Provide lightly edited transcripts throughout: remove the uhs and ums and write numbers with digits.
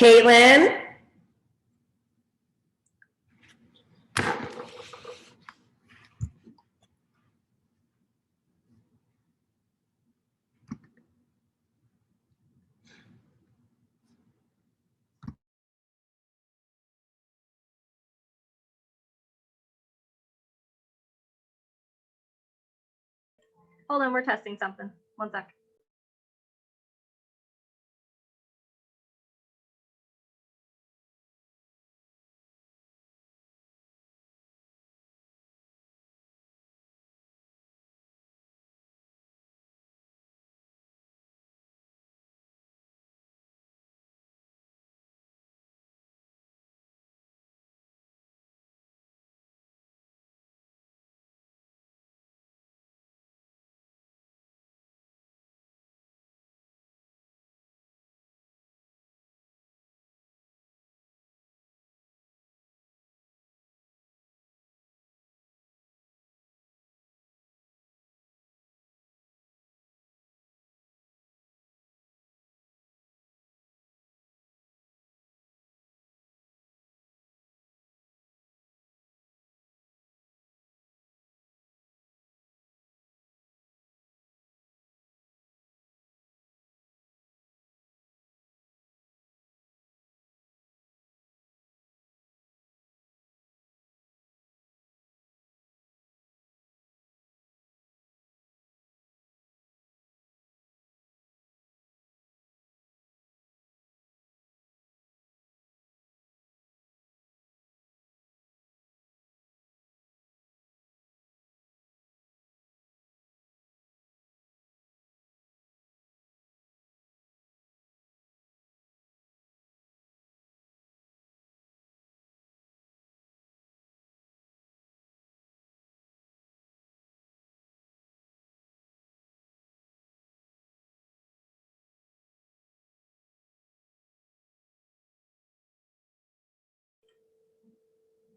Caitlin? Hold on, we're testing something. One sec.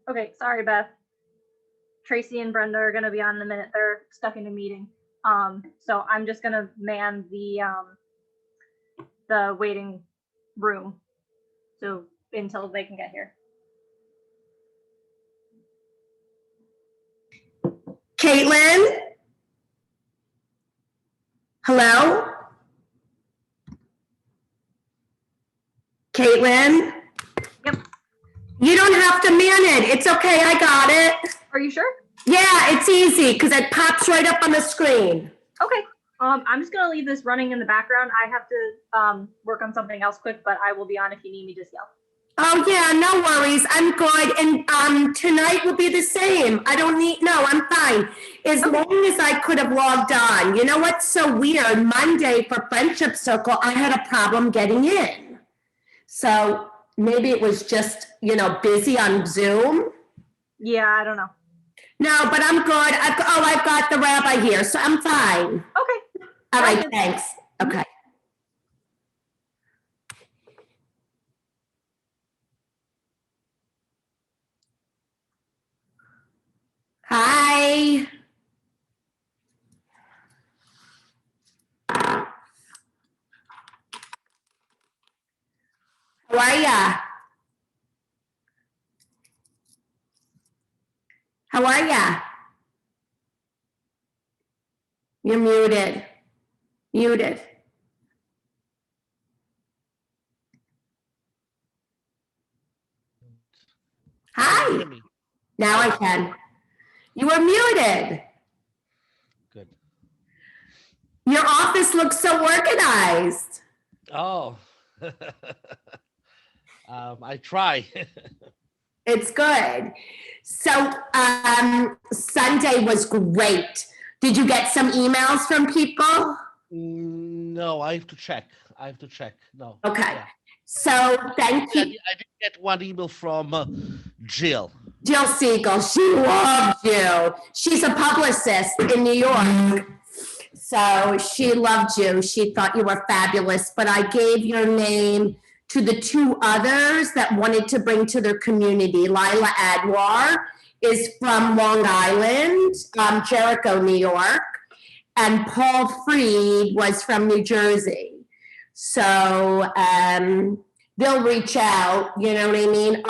Okay, sorry, Beth. Tracy and Brenda are going to be on in a minute. They're stuck in a meeting. So I'm just going to man the waiting room so until they can get here. Caitlin? Hello? Caitlin? Yep. You don't have to man it. It's okay. I got it. Are you sure? Yeah, it's easy because it pops right up on the screen. Okay. I'm just going to leave this running in the background. I have to work on something else quick, but I will be on if you need me, just yell. Oh yeah, no worries. I'm good. And tonight will be the same. I don't need, no, I'm fine. As long as I could have logged on. You know what's so weird? Monday for Friendship Circle, I had a problem getting in. So maybe it was just, busy on Zoom. Yeah, I don't know. No, but I'm good. I've got the rabbi here, so I'm fine. Okay. All right, thanks. Okay. Hi. How are ya? How are ya? You're muted. Muted. Hi. Now I can. You were muted. Good. Your office looks so organized. Oh. I try. It's good. So Sunday was great. Did you get some emails from people? No, I have to check. No. Okay. Yeah. So thank you. I did get one email from Jill. Jill Siegel, she loved you. She's a publicist in New York. So she loved you. She thought you were fabulous. But I gave your name to the two others that wanted to bring to their community. Lila Adwar is from Long Island, Jericho, New York. And Paul Freed was from New Jersey. So they'll reach out, you know what I mean?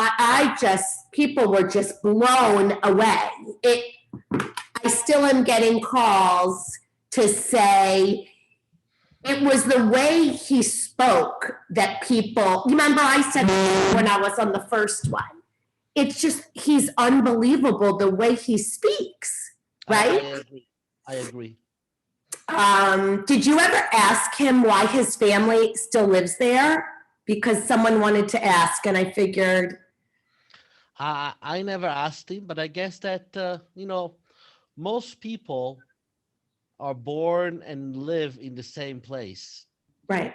People were just blown away. I still am getting calls to say it was the way he spoke that people, you remember I said when I was on the first one, it's just, he's unbelievable the way he speaks, right? I agree. Did you ever ask him why his family still lives there? Because someone wanted to ask, and I figured. I never asked him, but I guess that, most people are born and live in the same place. Right.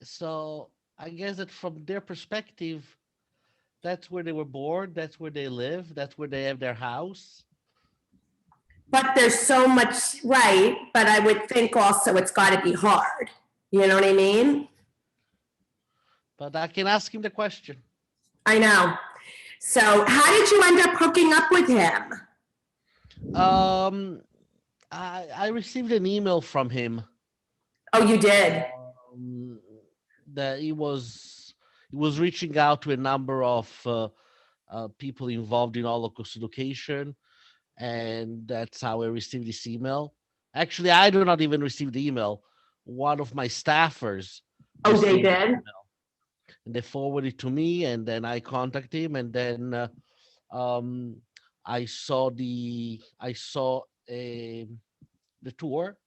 So I guess that from their perspective, that's where they were born, that's where they live, that's where they have their house. But there's so much, right, but I would think also it's got to be hard. You know what I mean? But I can ask him the question. I know. So how did you end up hooking up with him? I received an email from him Oh, you did? that he was reaching out to a number of people involved in Holocaust education, and that's how I received this email. Actually, I do not even receive the email. One of my staffers. Oh, they received the did? email, and they forwarded it to me, and then I contacted him, and then I saw the tour,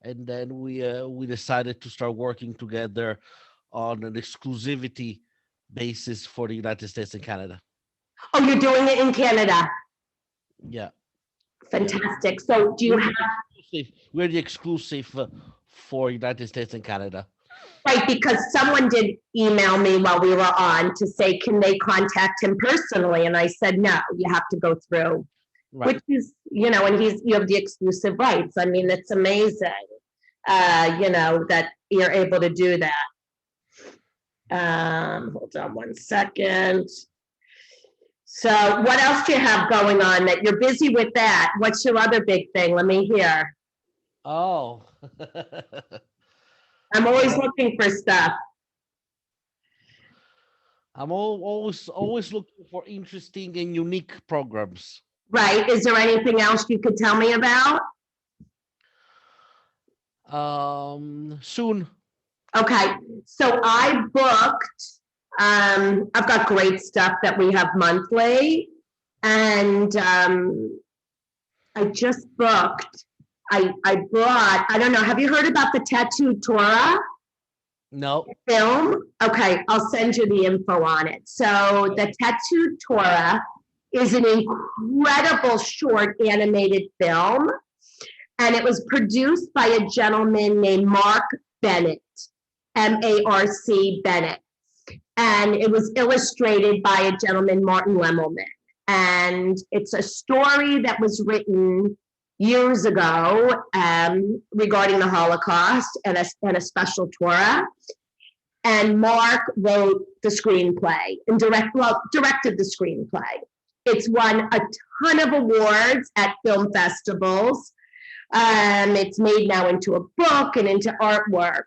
and then we decided to start working together on an exclusivity basis for the United States and Canada. Oh, you're doing it in Canada. Yeah. Fantastic. So do you have, We're the exclusive for United States and Canada. right, because someone did email me while we were on to say, can they contact him personally? And I said, no, you have to go through, Right. which is, you have the exclusive rights. I mean, it's amazing, that you're able to do that. Hold on one second. So what else do you have going on that you're busy with that? What's your other big thing? Let me hear. Oh. I'm always looking for stuff. I'm always looking for interesting and unique programs. Right. Is there anything else you could tell me about? Soon. Okay. So I booked, I've got great stuff that we have monthly. And I just booked, I brought, I don't know, have you heard about the Tattooed Torah No. film? Okay, I'll send you the info on it. So the Tattooed Torah is an incredible short animated film, and it was produced by a gentleman named Mark Bennett, M-A-R-C Bennett, and it was illustrated by a gentleman, Martin Lemelman. And it's a story that was written years ago regarding the Holocaust and a special Torah. And Mark wrote the screenplay and directed the screenplay. It's won a ton of awards at film festivals. It's made now into a book and into artwork.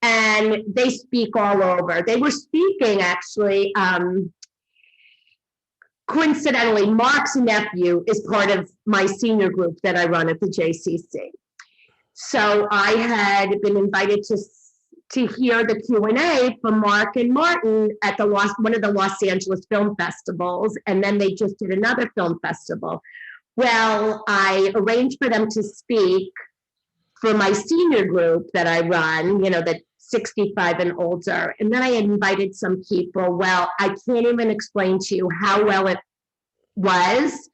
And they speak all over. They were speaking actually, coincidentally, Mark's nephew is part of my senior group that I run at the JCC. So I had been invited to hear the Q&A from Mark and Martin at one of the Los Angeles film festivals, and then they just did another film festival. Well, I arranged for them to speak for my senior group that I run, that 65 and older. And then I invited some people. Well, I can't even explain to you how well it was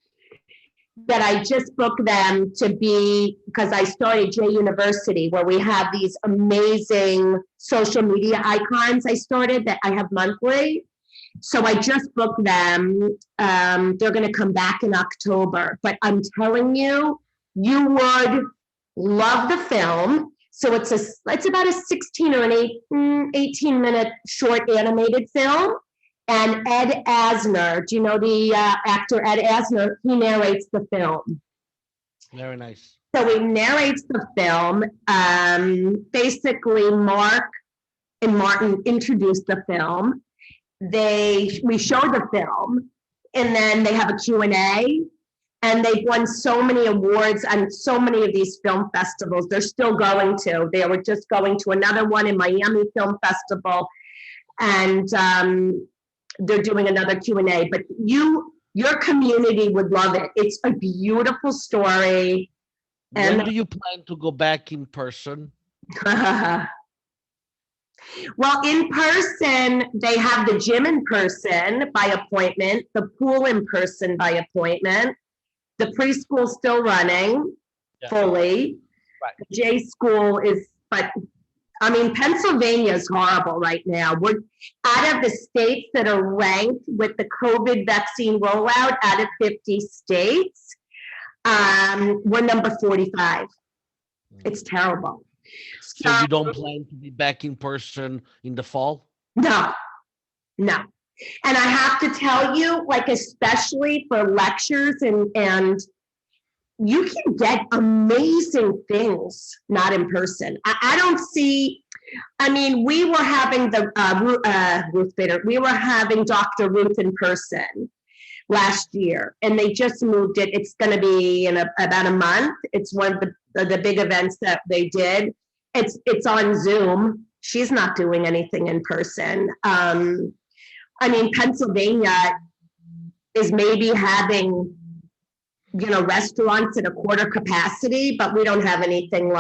that I just booked them to be, because I started JUniversity, where we have these amazing social media icons I started that I have monthly. So I just booked them. They're going to come back in October. But I'm telling you, you would love the film. So it's about a 16 or an 18-minute short animated film. And Ed Asner, do you know the actor Ed Asner? He narrates the film. Very nice. So he narrates the film. Basically, Mark and Martin introduced the film. We show the film, and then they have a Q&A, and they've won so many awards on so many of these film festivals. They're still going to. They were just going to another one in Miami Film Festival, and they're doing another Q&A. But your community would love it. It's a beautiful story. When do you plan to go back in person? Well, in person, they have the gym in person by appointment, the pool in person by appointment, the preschool still running fully. Right. The J school is, but I mean, Pennsylvania is horrible right now. We're out of the states that are ranked with the COVID vaccine rollout, out of 50 states, we're number 45. It's terrible. So you don't plan to be back in person in the fall? No. And I have to tell you, like, especially for lectures and you can get amazing things not in person. I don't see, I mean, we were having Ruth Bader, we were having Dr. Ruth in person last year, and they just moved it. It's going to be in about a month. It's one of the big events that they did. It's on Zoom. She's not doing anything in person. I mean, Pennsylvania is maybe having, restaurants at a quarter capacity, but we don't have anything. We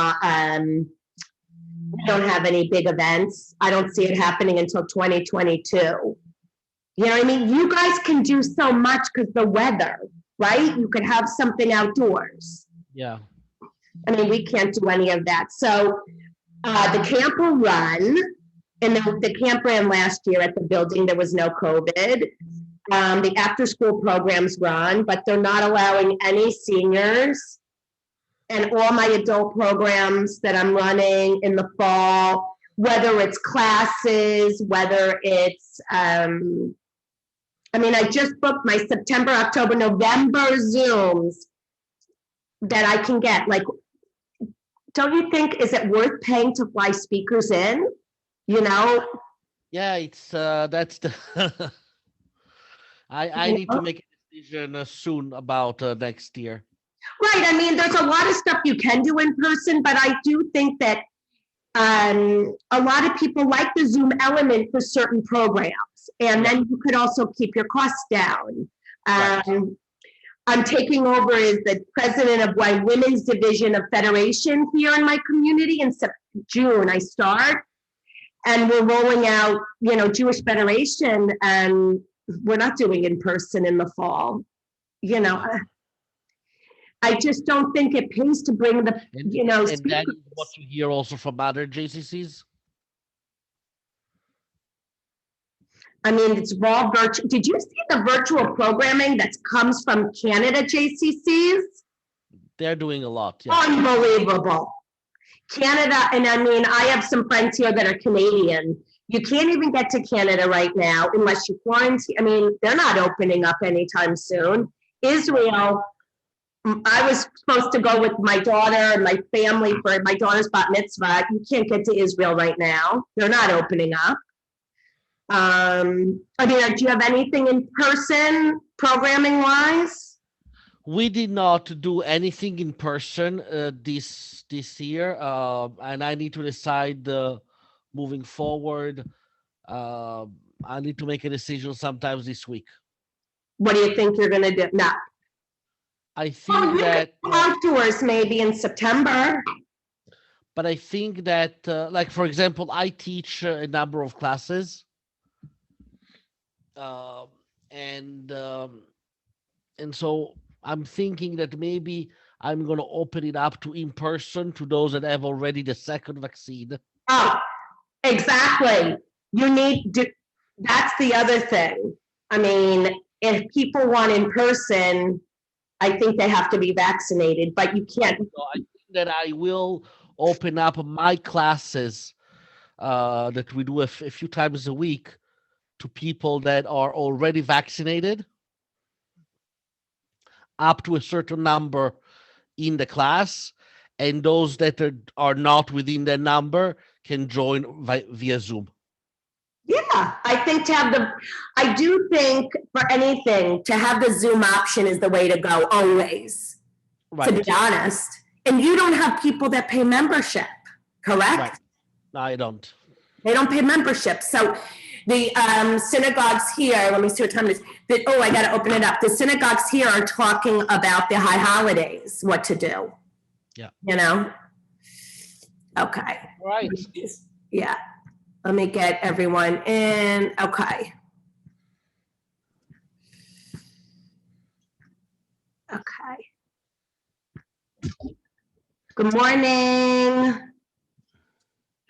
don't have any big events. I don't see it happening until 2022. You know what I mean? You guys can do so much because the weather, right? You could have something outdoors. Yeah. I mean, we can't do any of that. So the camp will run, and the camp ran last year at the building. There was no COVID. The after-school programs run, but they're not allowing any seniors. And all my adult programs that I'm running in the fall, whether it's classes, whether it's, I just booked my September, October, November Zooms that I can get. Like, don't you think, is it worth paying to fly speakers in? Yeah, it's that's the I need to make a decision soon about next year. Right. I mean, there's a lot of stuff you can do in person, but I do think that a lot of people like the Zoom element for certain programs, and then you could also keep your costs down. Right. I'm taking over as the president of my women's division of Federation here in my community in June. I start, and we're rolling out, Jewish Federation, and we're not doing in person in the fall. I just don't think it pays to bring the, And speakers. that is what you hear also from other JCCs? I mean, it's raw virtual. Did you see the virtual programming that comes from Canada JCCs? They're doing a lot. Yeah. Unbelievable. Canada, and I mean, I have some friends here that are Canadian. You can't even get to Canada right now unless you quarantine. I mean, they're not opening up anytime soon. Israel, I was supposed to go with my daughter and my family for my daughter's bat mitzvah. You can't get to Israel right now. They're not opening up. Do you have anything in person programming wise? We did not do anything in person this year, and I need to decide moving forward. I need to make a decision sometimes this week. What do you think you're going to do? No. I think that outdoors maybe in September. But I think that, like, for example, I teach a number of classes. And so I'm thinking that maybe I'm going to open it up to in person to those that have already the second vaccine. Oh, exactly. That's the other thing. I mean, if people want in person, I think they have to be vaccinated, but you can't. So I think that I will open up my classes that we do a few times a week to people that are already vaccinated, up to a certain number in the class, and those that are not within that number can join via Zoom. Yeah, I do think for anything, to have the Zoom option is the way to go always, to Right. be honest. And you don't have people that pay membership, correct? Right. No, I don't. They don't pay membership. So the synagogues here, let me see what time it is. I got to open it up. The synagogues here are talking about the high holidays, what to do. Yeah. You know? Okay. Right. Yeah. Let me get everyone in. Okay. Okay. Good morning.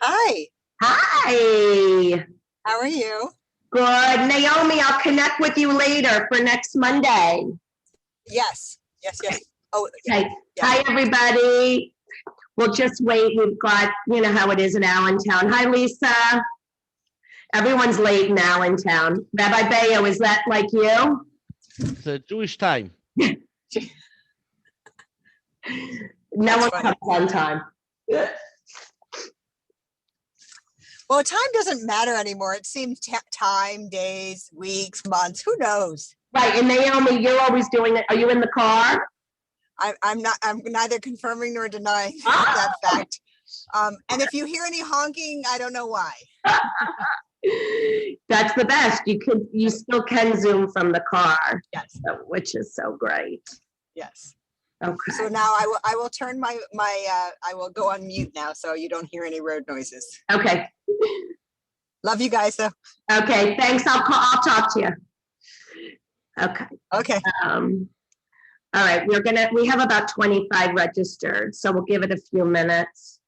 Hi, Hi. how are you? Good. Naomi, I'll connect with you later for next Monday. Yes. Oh, Okay. Yeah. Hi, everybody. We'll just wait. We've got, you know how it is in Allentown. Hi, Lisa. Everyone's late in Allentown. Rabbi Beyo, is that like you? It's a Jewish time. No That's one funny. comes on time. well, time doesn't matter anymore. It seems time, days, weeks, months, who knows? Right, and Naomi, you're always doing it. Are you in the car? I'm neither confirming nor denying Ah! that fact. And if you hear any honking, I don't know why. That's the best. You still can Zoom from the car, Yes, which is so great. yes. Okay. So now I will turn I will go on mute now so you don't hear any road noises. Okay. Love you guys though. Okay. Thanks. I'll talk to you. Okay. Okay. All right. We have about 25 registered, so we'll give it a few minutes.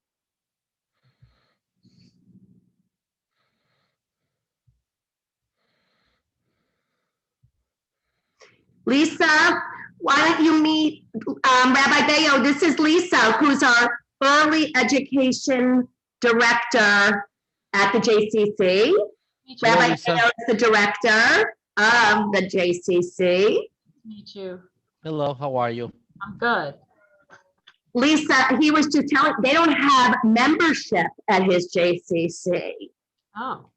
Lisa, why don't you meet Rabbi Beyo? This is Lisa, who's our early education director at the JCC. Rabbi Lisa. Beyo is the director of the JCC. Meet you. Hello, how are you? I'm good. Lisa, he was just telling, they don't have membership at his JCC. Oh,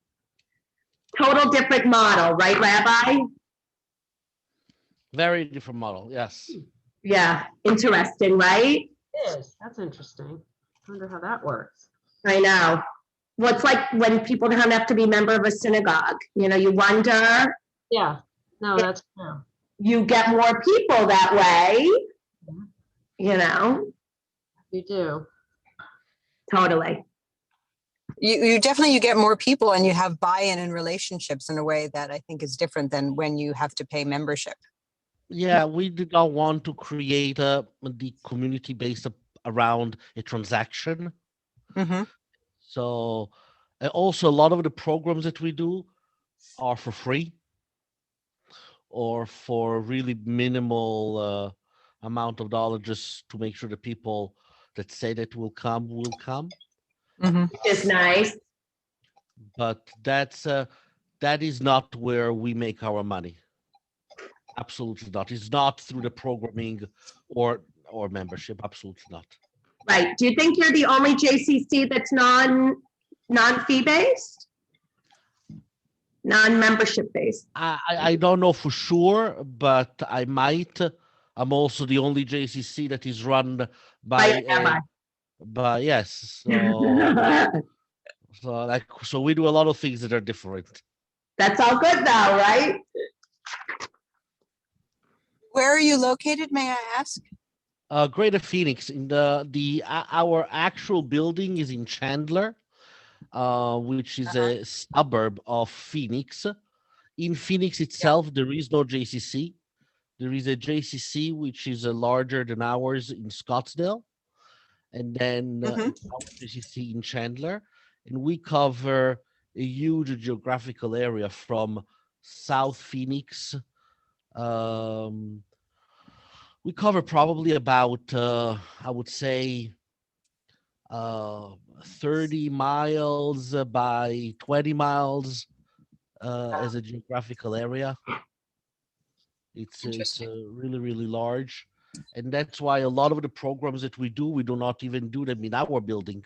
Total different model, right, Rabbi? Very different model, yes. Yeah, interesting, right? it is. That's interesting. I wonder how that works. I know. Well, it's like when people don't have to be a member of a synagogue. You know, you wonder, Yeah. No, that's true. you get more people that way. Yeah. You know, You do. totally. You definitely get more people and you have buy-in and relationships in a way that I think is different than when you have to pay membership. Yeah, we did not want to create the community based around a transaction. Mm-hmm. So also a lot of the programs that we do are for free or for really minimal amount of dollars, just to make sure the people that say that will come. Mm-hmm. It's nice. But that is not where we make our money. Absolutely not. It's not through the programming or membership. Absolutely not. Right. Do you think you're the only JCC that's non-fee based? Non-membership based? I don't know for sure, but I might. I'm also the only JCC that is run by yes. So we do a lot of things that are different. That's all good though, right? Where are you located, may I ask? Greater Phoenix. In our actual building is in Chandler, which is a suburb of Phoenix. In Phoenix itself, there is no JCC. There is a JCC which is larger than ours in Scottsdale, and then our JCC in Chandler, and we cover a huge geographical area from South Phoenix. We cover probably about, I would say, 30 miles by 20 miles as a geographical area. It's really, really large. And that's why a lot of the programs that we do not even do them in our building.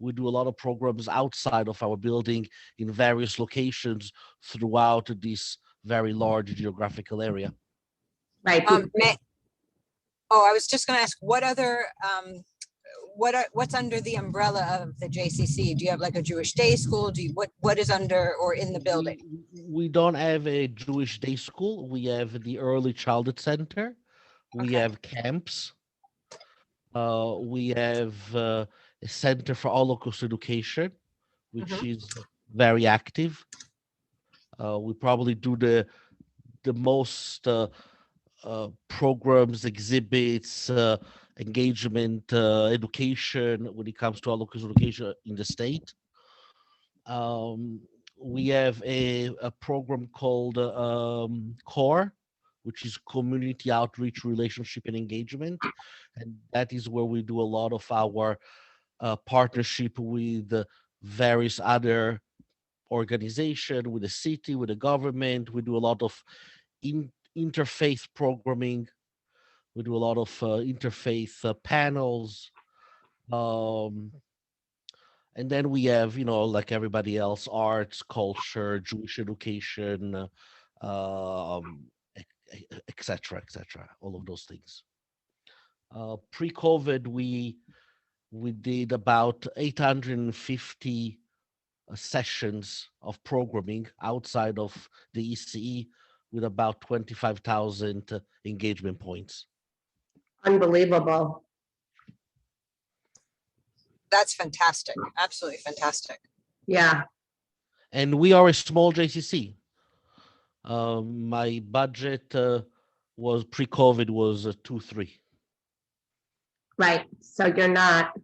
We do a lot of programs outside of our building in various locations throughout this very large geographical area. Right. I was just going to ask, what other, what's under the umbrella of the JCC? Do you have like a Jewish day school? What is under or in the building? We don't have a Jewish day school. We have the early childhood center. We Okay. have camps. We have a center for Holocaust education, which is very active. We probably do the most programs, exhibits, engagement, education when it comes to Holocaust education in the state. We have a program called CORE, which is Community Outreach, Relationship, and Engagement. And that is where we do a lot of our partnership with various other organizations, with the city, with the government. We do a lot of interfaith programming. We do a lot of interfaith panels. And then we have, like everybody else, arts, culture, Jewish education, et cetera, all of those things. Pre-COVID, we did about 850 sessions of programming outside of the ECE with about 25,000 engagement points. Unbelievable. That's fantastic. Absolutely fantastic. Yeah. And we are a small JCC. My budget was pre-COVID was 2-3. Right. So you're not.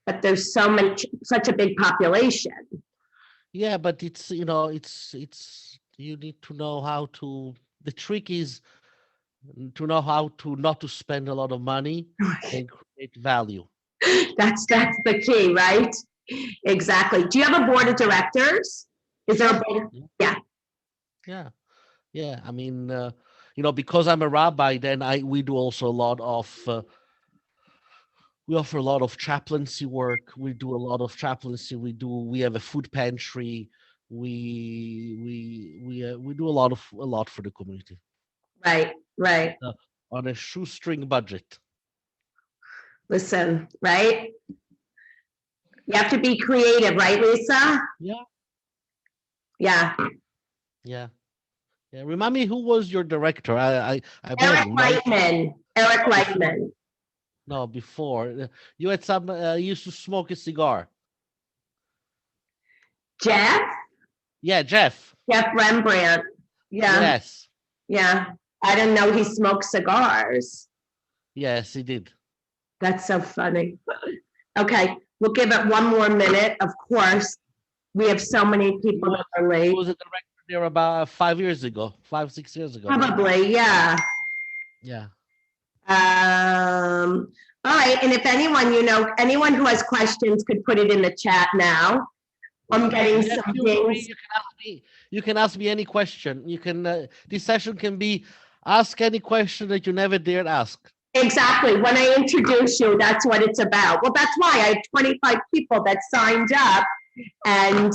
But there's such a big population. Yeah, but it's you need to know how to. The trick is to know how to not to spend a lot of money and create value. That's the key, right? Exactly. Do you have a board of directors? Is there a board? Yeah. I mean, because I'm a rabbi, then we do also a lot of. We offer a lot of chaplaincy work. We do a lot of chaplaincy. We have a food pantry. We do a lot for the community. Right. On a shoestring budget. Listen, right? You have to be creative, right, Lisa? Yeah. Remind me, who was your director? Eric Lightman. No, before you had some. You used to smoke a cigar. Jeff? Yeah, Jeff. Jeff Rembrandt. Yeah. Yes. Yeah. I didn't know he smoked cigars. Yes, he did. That's so funny. Okay, we'll give it one more minute. Of course, we have so many people that are late. He was a director there about 5 years ago, 5-6 years ago. Probably, yeah. Yeah. All right, and if anyone, anyone who has questions could put it in the chat now. I'm getting some things. You can ask me any question. You can. This session can be ask any question that you never dared ask. Exactly. When I introduce you, that's what it's about. Well, that's why I have 25 people that signed up, and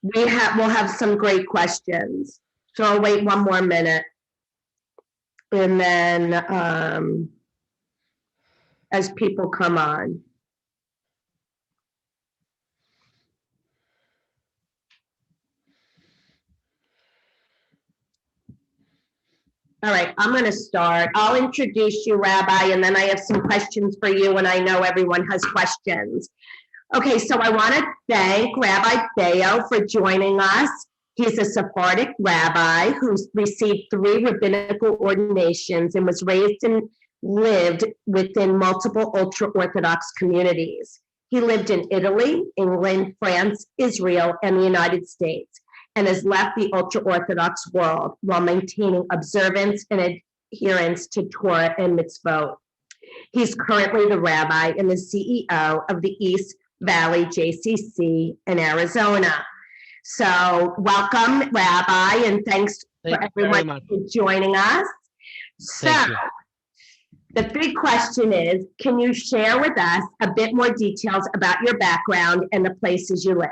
we'll have some great questions. So I'll wait one more minute, and then as people come on. All right, I'm going to start. I'll introduce you, Rabbi, and then I have some questions for you, and I know everyone has questions. Okay, so I want to thank Rabbi Beyo for joining us. He's a Sephardic rabbi who's received 3 rabbinical ordinations and was raised and lived within multiple Ultra-Orthodox communities. He lived in Italy, England, France, Israel, and the United States, and has left the Ultra-Orthodox world while maintaining observance and adherence to Torah and mitzvot. He's currently the rabbi and the CEO of the East Valley JCC in Arizona. So welcome, Rabbi, and thanks for everyone for joining us. So The big question is, can you share with us a bit more details about your background and the places you lived?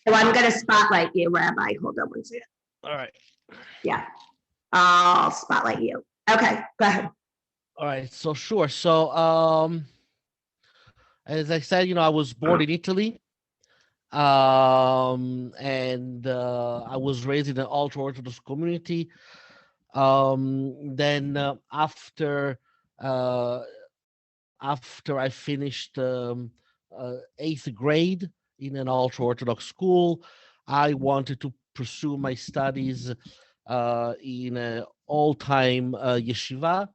So I'm going to spotlight you, Rabbi. Hold on one second. All right. Yeah, I'll spotlight you. Okay, go ahead. All right. So sure. So as I said, I was born in Italy. And I was raised in an ultra-Orthodox community. Then after I finished 8th grade in an ultra-Orthodox school, I wanted to pursue my studies in an all-time yeshiva,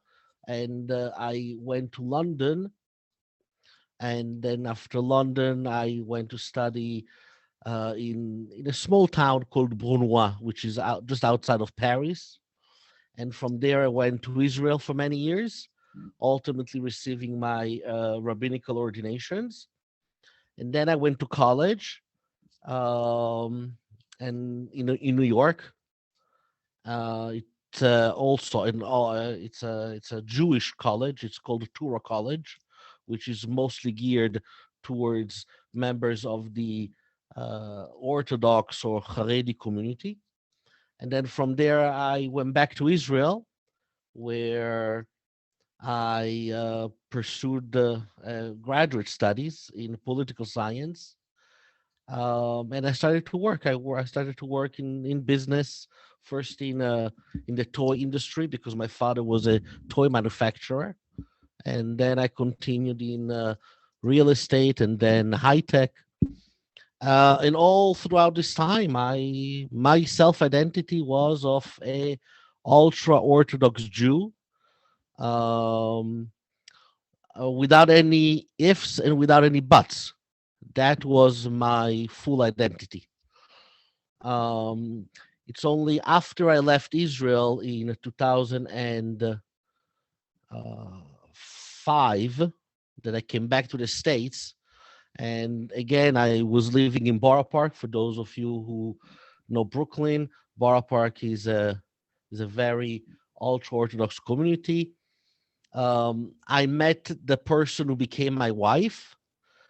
and I went to London. And then after London, I went to study in a small town called Brunois, which is just outside of Paris. And from there, I went to Israel for many years, ultimately receiving my rabbinical ordinations. And then I went to college, and in New York. It's also it's a Jewish college. It's called Torah College, which is mostly geared towards members of the Orthodox or Haredi community. And then from there, I went back to Israel, where I pursued graduate studies in political science. And I started to work. I started to work in business, first in the toy industry, because my father was a toy manufacturer. And then I continued in real estate and then high tech. And all throughout this time, my self-identity was of a ultra-Orthodox Jew, without any ifs and without any buts. That was my full identity. It's only after I left Israel in 2005 that I came back to the States. And again, I was living in Borough Park. For those of you who know Brooklyn, Borough Park is a very ultra-Orthodox community. I met the person who became my wife.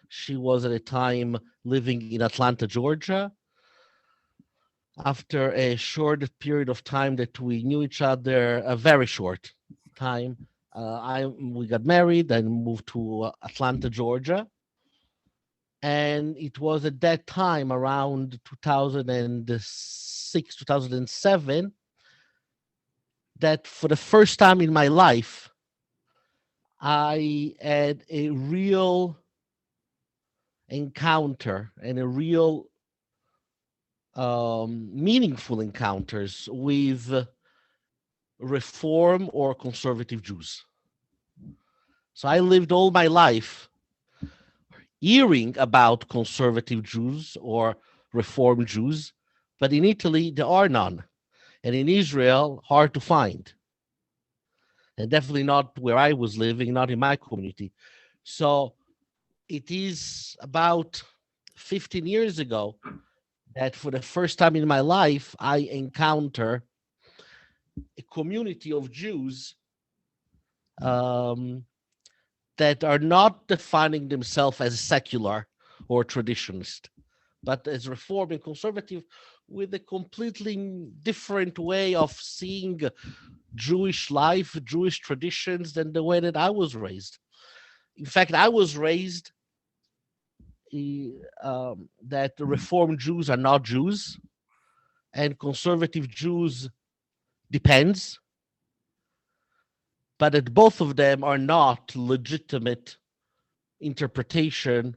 She was at a time living in Atlanta, Georgia. After a short period of time that we knew each other, a very short time, we got married and moved to Atlanta, Georgia. And it was at that time, around 2006, 2007, that for the first time in my life, I had a real encounter and a real meaningful encounters with Reform or conservative Jews. So I lived all my life hearing about conservative Jews or Reform Jews, but in Italy, there are none. And in Israel, hard to find. And definitely not where I was living, not in my community. So it is about 15 years ago that for the first time in my life, I encounter a community of Jews that are not defining themselves as secular or traditionalist, but as Reform and conservative, with a completely different way of seeing Jewish life, Jewish traditions than the way that I was raised. In fact, I was raised that the Reform Jews are not Jews, and conservative Jews depends, but that both of them are not legitimate interpretation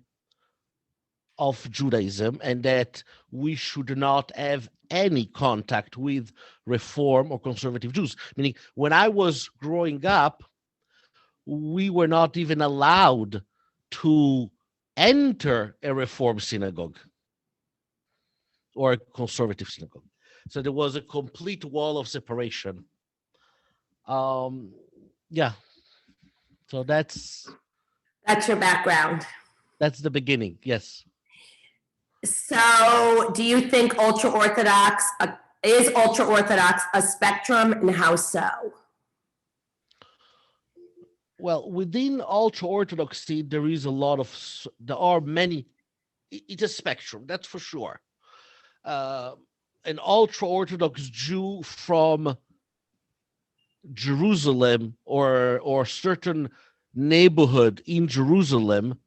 of Judaism, and that we should not have any contact with Reform or conservative Jews. Meaning, when I was growing up, we were not even allowed to enter a Reform synagogue or a conservative synagogue. So there was a complete wall of separation. Yeah. So that's your background. That's the beginning. Yes. So do you think ultra-Orthodox is ultra-Orthodox a spectrum, and how so? Well, within ultra-Orthodoxy, there are many, it's a spectrum, that's for sure. Uh, an ultra-Orthodox Jew from Jerusalem or certain neighborhood in Jerusalem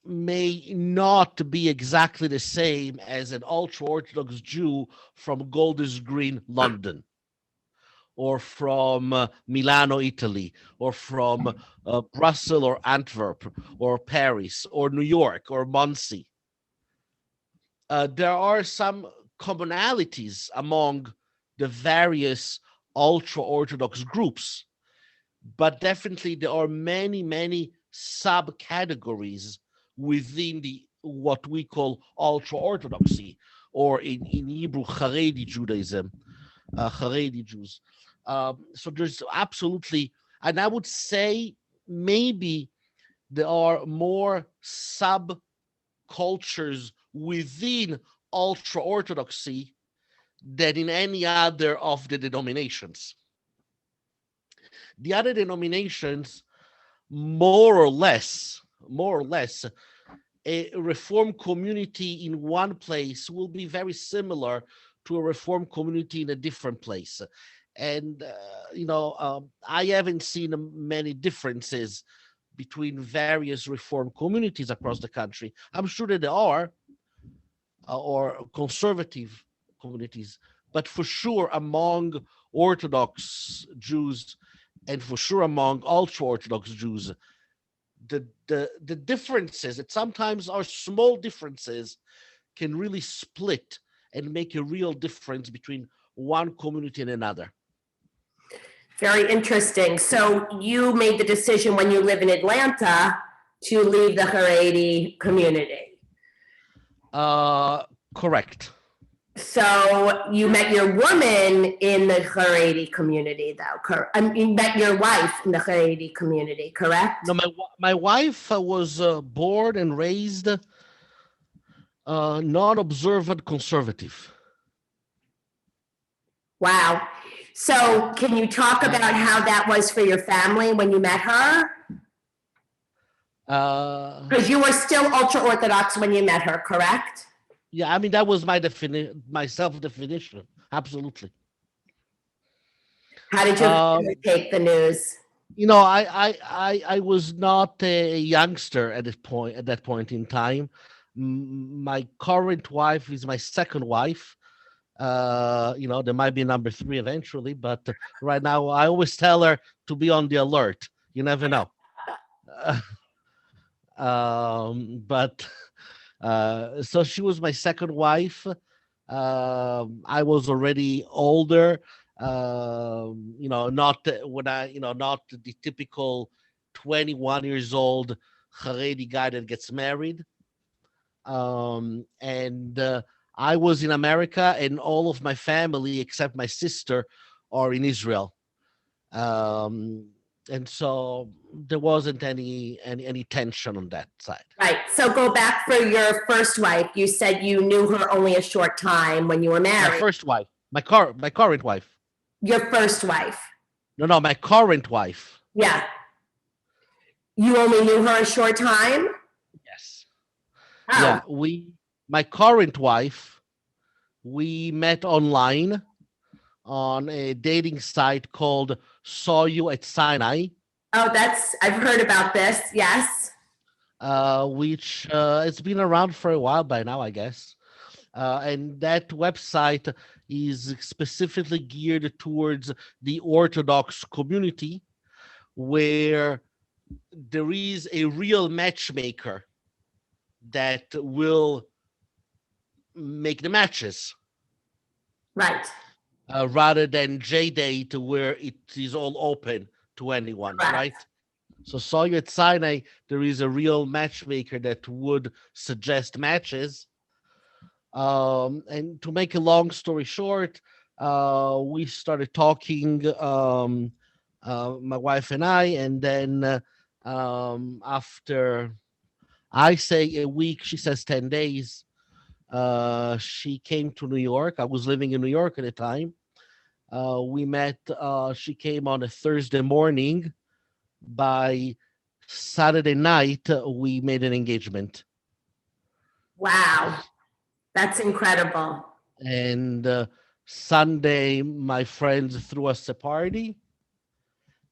may not be exactly the same as an ultra-Orthodox Jew from Golders Green, London, or from Milano, Italy, or from Brussels or Antwerp, or Paris, or New York, or Muncie. There are some commonalities among the various ultra-Orthodox groups, but definitely there are many, many subcategories within the what we call ultra-Orthodoxy, or in Hebrew, Haredi Judaism, Haredi Jews. So there's absolutely, and I would say maybe there are more subcultures within ultra-Orthodoxy than in any other of the denominations. The other denominations, more or less, a reform community in one place will be very similar to a reform community in a different place. And, I haven't seen many differences between various reform communities across the country. I'm sure that there are, or conservative communities, but for sure among Orthodox Jews and for sure among ultra-Orthodox Jews, the differences that sometimes are small differences can really split and make a real difference between one community and another. Very interesting. So you made the decision when you live in Atlanta to leave the Haredi community. Correct. So you met your woman in the Haredi community, though. You met your wife in the Haredi community, correct? No, my wife was born and raised non-observant conservative. Wow. So can you talk about how that was for your family when you met her? Because you were still ultra-Orthodox when you met her, correct? Yeah, I mean, that was my self-definition. Absolutely. How did you take the news? I was not a youngster at that point in time. My current wife is my second wife. There might be number 3 eventually, but right now I always tell her to be on the alert. You never know. So she was my second wife. I was already older. Not the typical 21 years old Haredi guy that gets married. I was in America, and all of my family except my sister are in Israel. And so there wasn't any tension on that side. Right. So go back for your first wife. You said you knew her only a short time when you were married. My first wife, my current wife. Your first wife. No, my current wife. Yeah. You only knew her a short time? Yes. Oh. Yeah, my current wife, we met online on a dating site called Saw You at Sinai. Oh, I've heard about this, yes. Which it's been around for a while by now, I guess. And that website is specifically geared towards the Orthodox community, where there is a real matchmaker that will make the matches. Right. Rather than JDate, where it is all open to anyone, right? So Saw You at Sinai, there is a real matchmaker that would suggest matches. And to make a long story short, we started talking, my wife and I, and then after I say a week, she says 10 days, she came to New York. I was living in New York at the time. We met, she came on a Thursday morning. By Saturday night, we made an engagement. Wow, that's incredible. And Sunday, my friends threw us a party.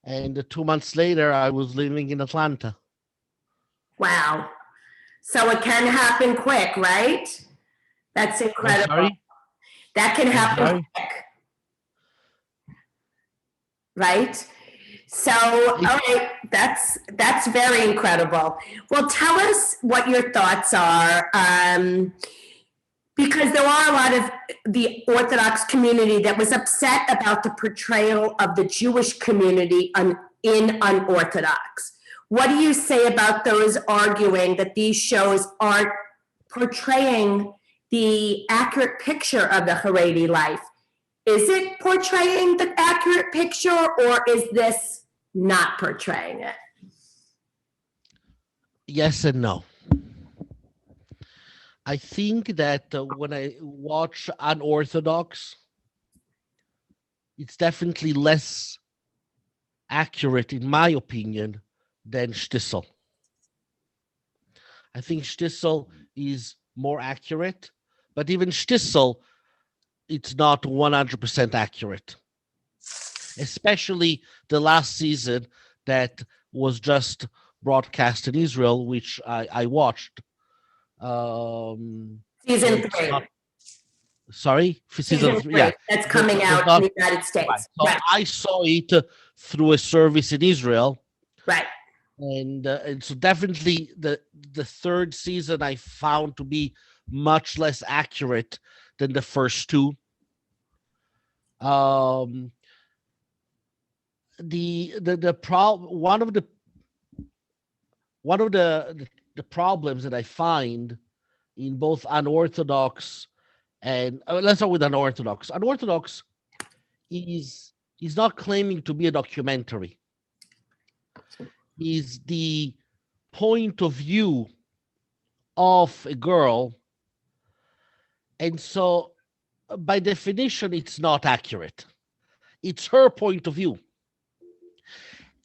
And 2 months later, I was living in Atlanta. Wow. So it can happen quick, right? That's I'm incredible. sorry? That can I'm happen sorry? quick. Right? So, all right, that's very incredible. Well, tell us what your thoughts are, because there are a lot of the Orthodox community that was upset about the portrayal of the Jewish community in Unorthodox. What do you say about those arguing that these shows aren't portraying the accurate picture of the Haredi life? Is it portraying the accurate picture, or is this not portraying it? Yes and no. I think that when I watch Unorthodox, it's definitely less accurate, in my opinion, than Shtisel. I think Shtisel is more accurate, but even Shtisel, it's not 100% accurate. Especially the last season that was just broadcast in Israel, which I watched. Season it's 3. not- Sorry? For Season 3. Yeah. That's coming It was out not- in the United States. Right. So Right. I saw it through a service in Israel. Right. And so definitely the third season I found to be much less accurate than the first two. One of the problems that I find in both Unorthodox and let's start with Unorthodox. Unorthodox is not claiming to be a documentary. Is the point of view of a girl, and so by definition it's not accurate. It's her point of view.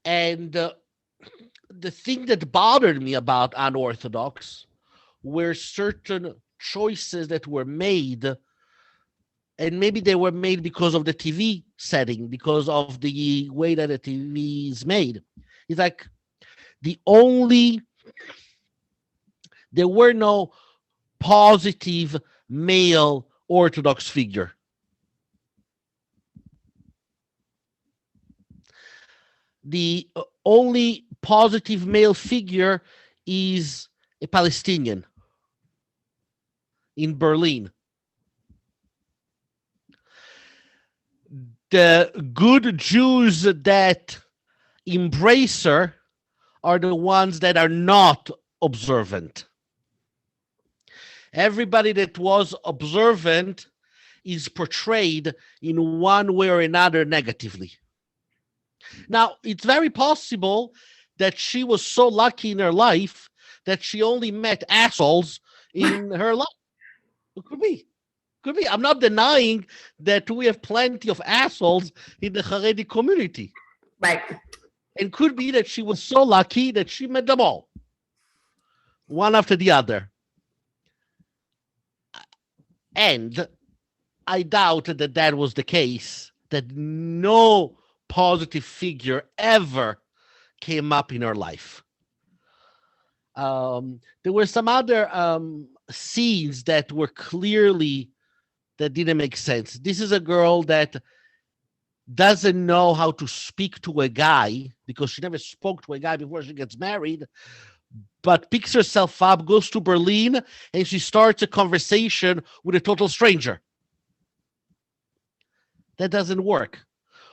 And the thing that bothered me about Unorthodox were certain choices that were made, and maybe they were made because of the TV setting, because of the way that the TV is made. It's like there were no positive male Orthodox figure. The only positive male figure is a Palestinian in Berlin. The good Jews that embrace her are the ones that are not observant. Everybody that was observant is portrayed in one way or another negatively. Now, it's very possible that she was so lucky in her life that she only met assholes in her life. It could be. I'm not denying that we have plenty of assholes in the Haredi community. Right. It could be that she was so lucky that she met them all, one after the other. And I doubt that that was the case, that no positive figure ever came up in her life. There were some other scenes that were clearly, that didn't make sense. This is a girl that doesn't know how to speak to a guy because she never spoke to a guy before she gets married, but picks herself up, goes to Berlin, and she starts a conversation with a total stranger. That doesn't work.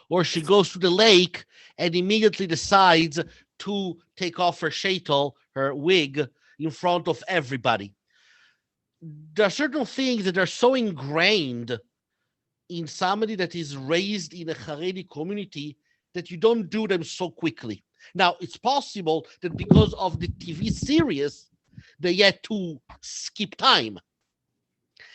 Or she goes to the lake and immediately decides to take off her sheitel, her wig, in front of everybody. There are certain things that are so ingrained in somebody that is raised in a Haredi community that you don't do them so quickly. Now, it's possible that because of the TV series, they had to skip time.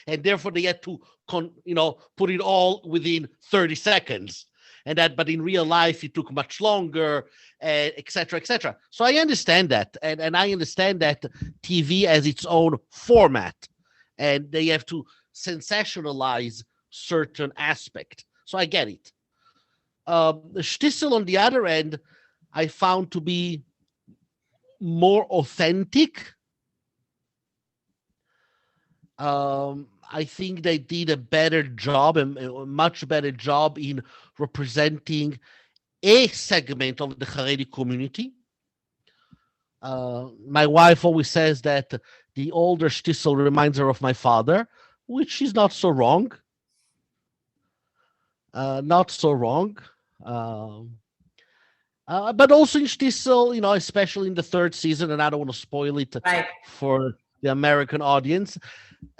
and therefore they had to put it all within 30 seconds. But in real life it took much longer, etc., etc. So I understand that, and I understand that TV has its own format, and they have to sensationalize certain aspect. So I get it. Shtisel, on the other end, I found to be more authentic. I think they did a better job, a much better job in representing a segment of the Haredi community. My wife always says that the older Shtisel reminds her of my father, which is not so wrong. Not so wrong. But also in Shtisel, especially in the third season, and I don't want to spoil it Right. for the American audience,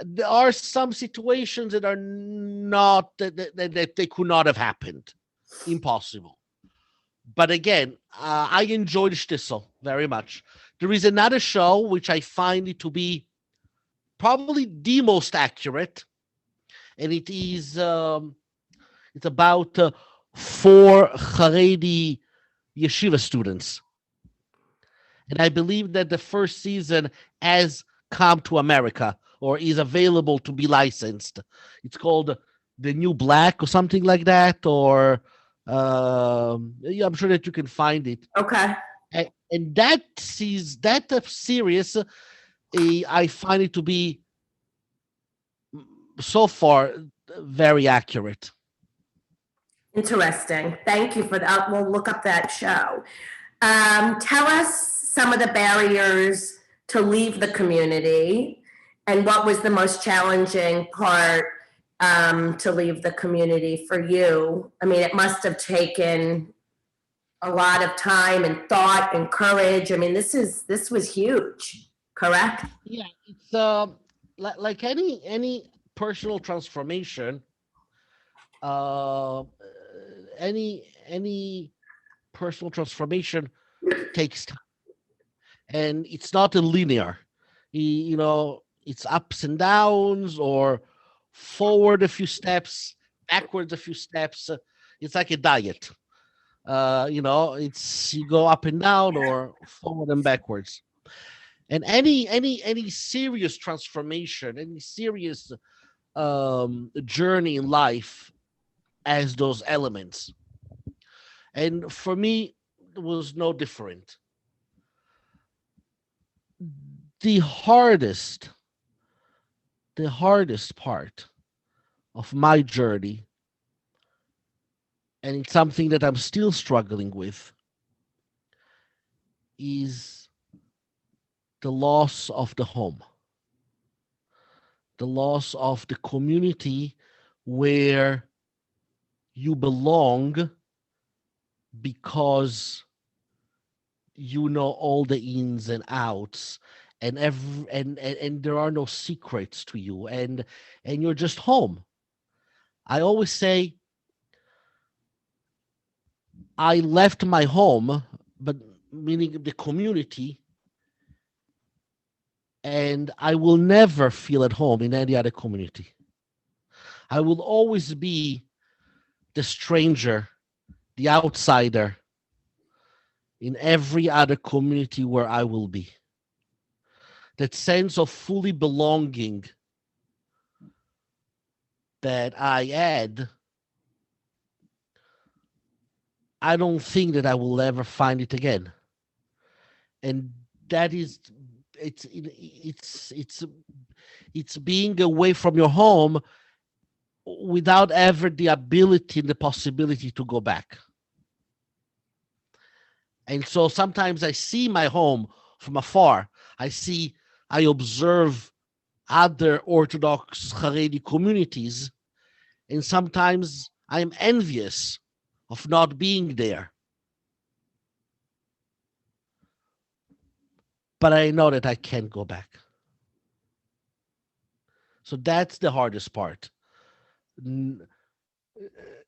there are some situations that are not, that they could not have happened. Impossible. But again, I enjoyed Shtisel very much. There is another show which I find it to be probably the most accurate, and it is it's about 4 Haredi yeshiva students. And I believe that the first season has come to America or is available to be licensed. It's called The New Black or something like that, or yeah, I'm sure that you can find it. Okay. And that series, I find it to be so far very accurate. Interesting. Thank you for that. We'll look up that show. Tell us some of the barriers to leave the community and what was the most challenging part to leave the community for you. I mean, it must have taken a lot of time and thought and courage. I mean, this was huge, correct? Yeah, it's like any personal transformation. Any personal transformation takes time, and it's not a linear. It's ups and downs, or forward a few steps, backwards a few steps. It's like a diet. It's you go up and down, or forward and backwards. And any serious transformation, any serious journey in life has those elements. And for me, it was no different. The hardest part of my journey, and it's something that I'm still struggling with, is the loss of the home, the loss of the community where you belong, because you know all the ins and outs, and there are no secrets to you, and you're just home. I always say I left my home, but meaning the community, and I will never feel at home in any other community. I will always be the stranger, the outsider in every other community where I will be. That sense of fully belonging that I had, I don't think that I will ever find it again. And that is, it's being away from your home without ever the ability and the possibility to go back. And so sometimes I see my home from afar. I observe other Orthodox Haredi communities, and sometimes I'm envious of not being there. But I know that I can't go back. So that's the hardest part.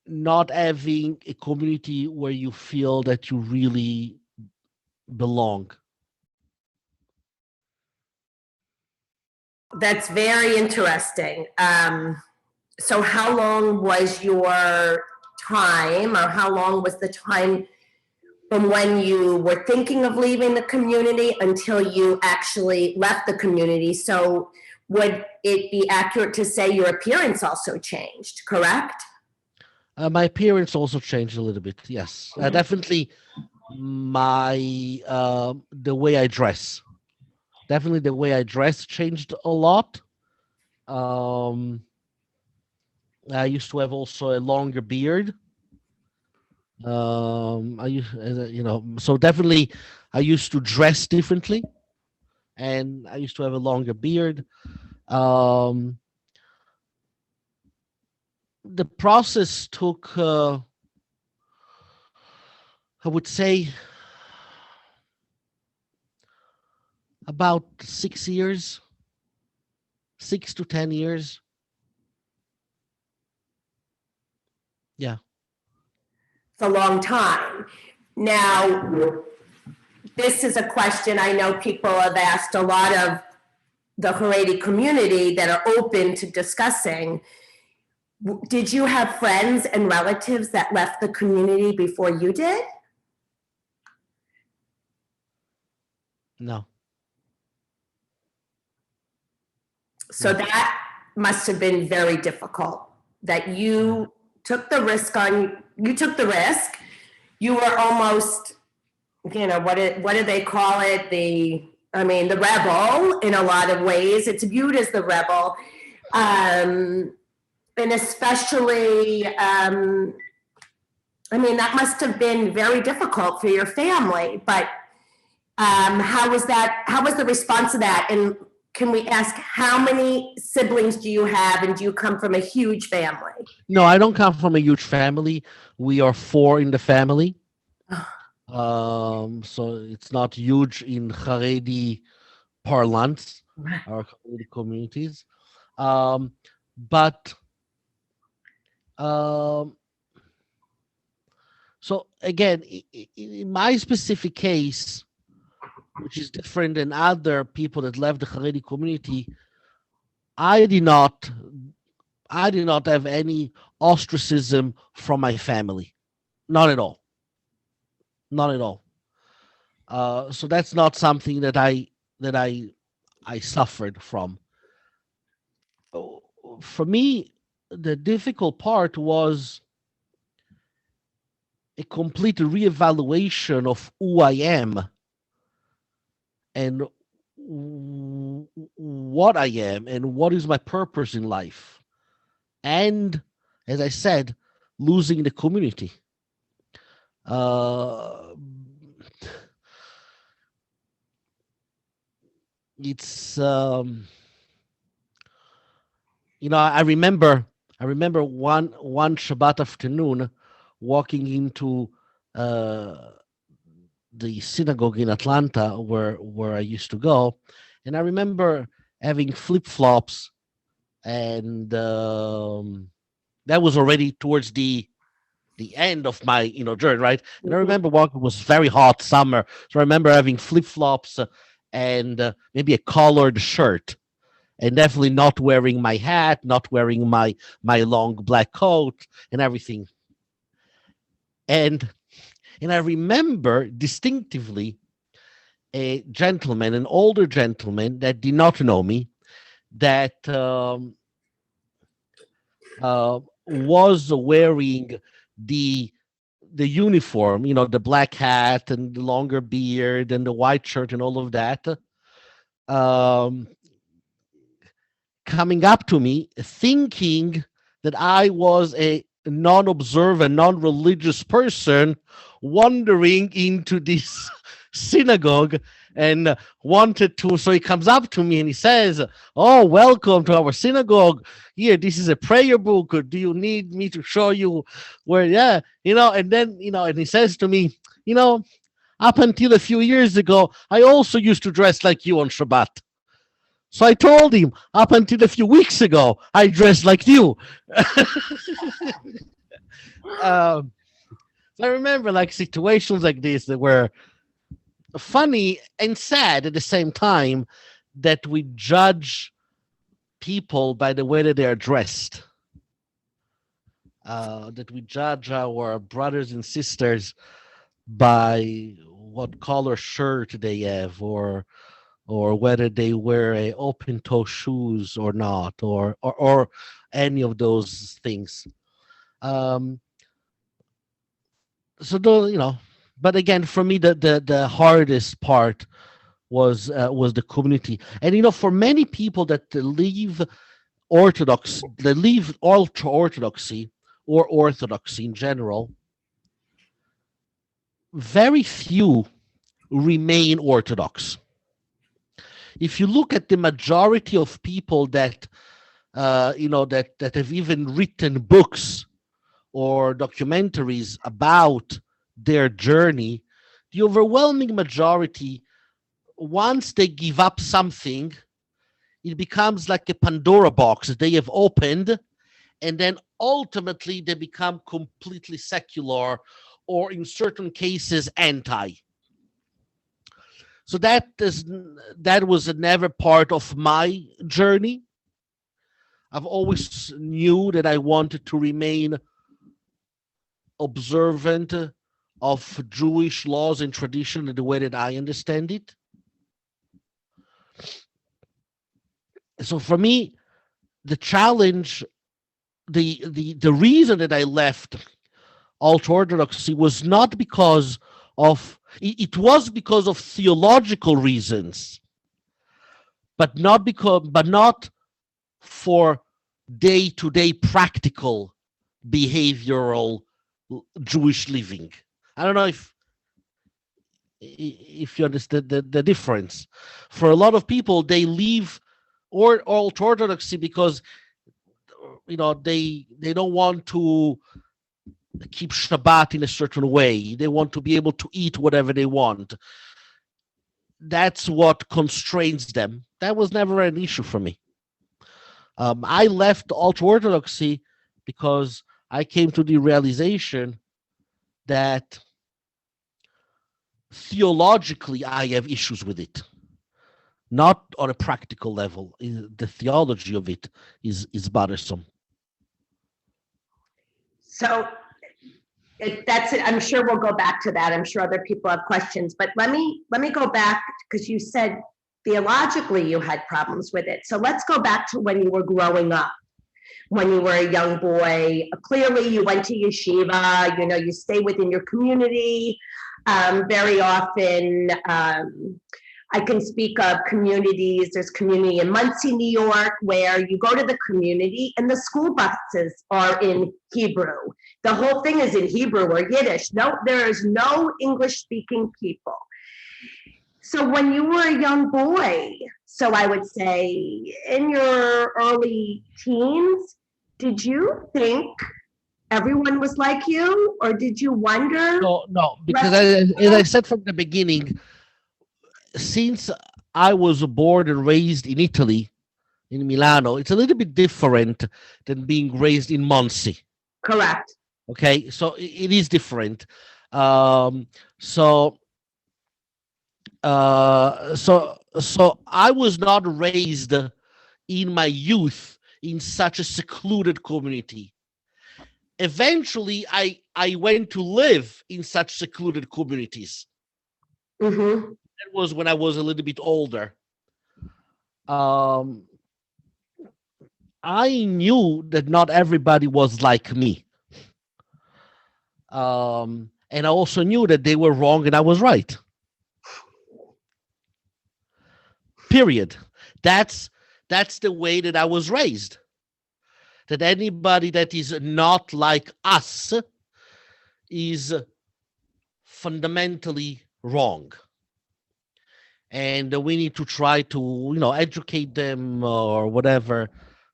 Not having a community where you feel that you really belong. That's very interesting. So how long was your time, or how long was the time from when you were thinking of leaving the community until you actually left the community? So would it be accurate to say your appearance also changed, correct? My appearance also changed a little bit. Yes, definitely. The way I dress, definitely the way I dress changed a lot. I used to have also a longer beard. So definitely I used to dress differently, and I used to have a longer beard. Um, the process took, I would say, about 6 years, 6 to 10 years. Yeah. It's a long time. Now, this is a question I know people have asked a lot of the Haredi community that are open to discussing. Did you have friends and relatives that left the community before you did? No. So that must have been very difficult, that you took the risk. You were almost, what do they call it? The rebel in a lot of ways. It's viewed as the rebel. And especially, that must have been very difficult for your family, but how was the response to that? And can we ask, how many siblings do you have, and do you come from a huge family? No, I don't come from a huge family. We are 4 in the family. So it's not huge in Haredi parlance, our Haredi communities. But so again, in my specific case, which is different than other people that left the Haredi community, I did not have any ostracism from my family. Not at all. Not at all. So that's not something that I suffered from. For me, the difficult part was a complete reevaluation of who I am and what I am and what is my purpose in life. And as I said, losing the community. It's I remember one Shabbat afternoon walking into the synagogue in Atlanta where I used to go, and I remember having flip-flops, and that was already towards the end of my journey, right? And I remember walking, it was very hot summer, so I remember having flip-flops and maybe a collared shirt, and definitely not wearing my hat, not wearing my long black coat and everything. And I remember distinctively a gentleman, an older gentleman that did not know me, that was wearing the uniform, the black hat and the longer beard and the white shirt and all of that, coming up to me, thinking that I was a non-observant, non-religious person wandering into this synagogue and wanted to. So he comes up to me and he says, "Oh, welcome to our synagogue. Here, this is a prayer book. Do you need me to show you where?" Yeah, and then, and he says to me, "Up until a few years ago, I also used to dress like you on Shabbat." So I told him, up until a few weeks ago, I dressed like you. So I remember situations like this that were funny and sad at the same time, that we judge people by the way that they are dressed. That we judge our brothers and sisters by what color shirt they have, or whether they wear a open toe shoes or not, or any of those things. So but again, for me, the hardest part was the community. And for many people that leave ultra-orthodoxy or orthodoxy in general, very few remain orthodox. If you look at the majority of people that that have even written books or documentaries about their journey, the overwhelming majority, once they give up something, it becomes like a Pandora box that they have opened, and then ultimately they become completely secular, or in certain cases anti. So that was never part of my journey. I've always knew that I wanted to remain observant of Jewish laws and tradition in the way that I understand it. So for me, the challenge, the reason that I left ultra-orthodoxy was not because of, it was because of theological reasons, but not for day-to-day practical behavioral Jewish living. I don't know if you understand the difference. For a lot of people, they leave ultra-orthodoxy because they don't want to keep Shabbat in a certain way. They want to be able to eat whatever they want. That's what constrains them. That was never an issue for me. I left ultra-orthodoxy because I came to the realization that theologically I have issues with it, not on a practical level. The theology of it is bothersome. So that's it. I'm sure we'll go back to that. I'm sure other people have questions, but let me go back, because you said theologically you had problems with it. So let's go back to when you were growing up, when you were a young boy. Clearly you went to yeshiva, you stay within your community. Very often, I can speak of communities. There's community in Muncie, New York, where you go to the community and the school buses are in Hebrew. The whole thing is in Hebrew or Yiddish. No, there is no English-speaking people. So when you were a young boy, so I would say in your early teens, did you think everyone was like you, or did you wonder? No, because as I said from the beginning, since I was born and raised in Italy, in Milano, it's a little bit different than being raised in Muncie. Correct. Okay, so it is different. So I was not raised in my youth in such a secluded community. Eventually, I went to live in such secluded communities. Mm-hmm. That was when I was a little bit older. I knew that not everybody was like me. And I also knew that they were wrong and I was right. Period. That's the way that I was raised. That anybody that is not like us is fundamentally wrong. And we need to try to, educate them or whatever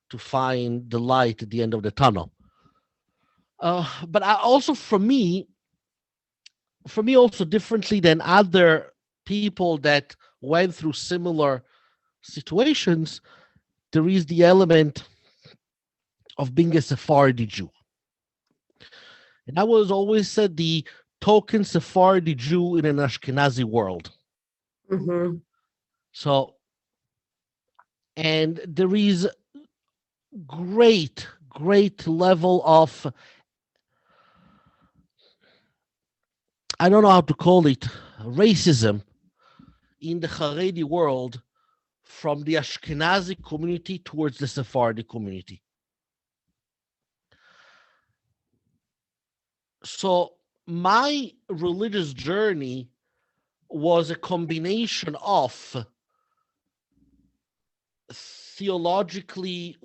to find the light at the end of the tunnel. But for me, also differently than other people that went through similar situations, there is the element of being a Sephardi Jew. And I was always the token Sephardi Jew in an Ashkenazi world. Mm-hmm. So, and there is great, great level of, I don't know how to call it, racism in the Haredi world from the Ashkenazi community towards the Sephardi community. So my religious journey was a combination of theologically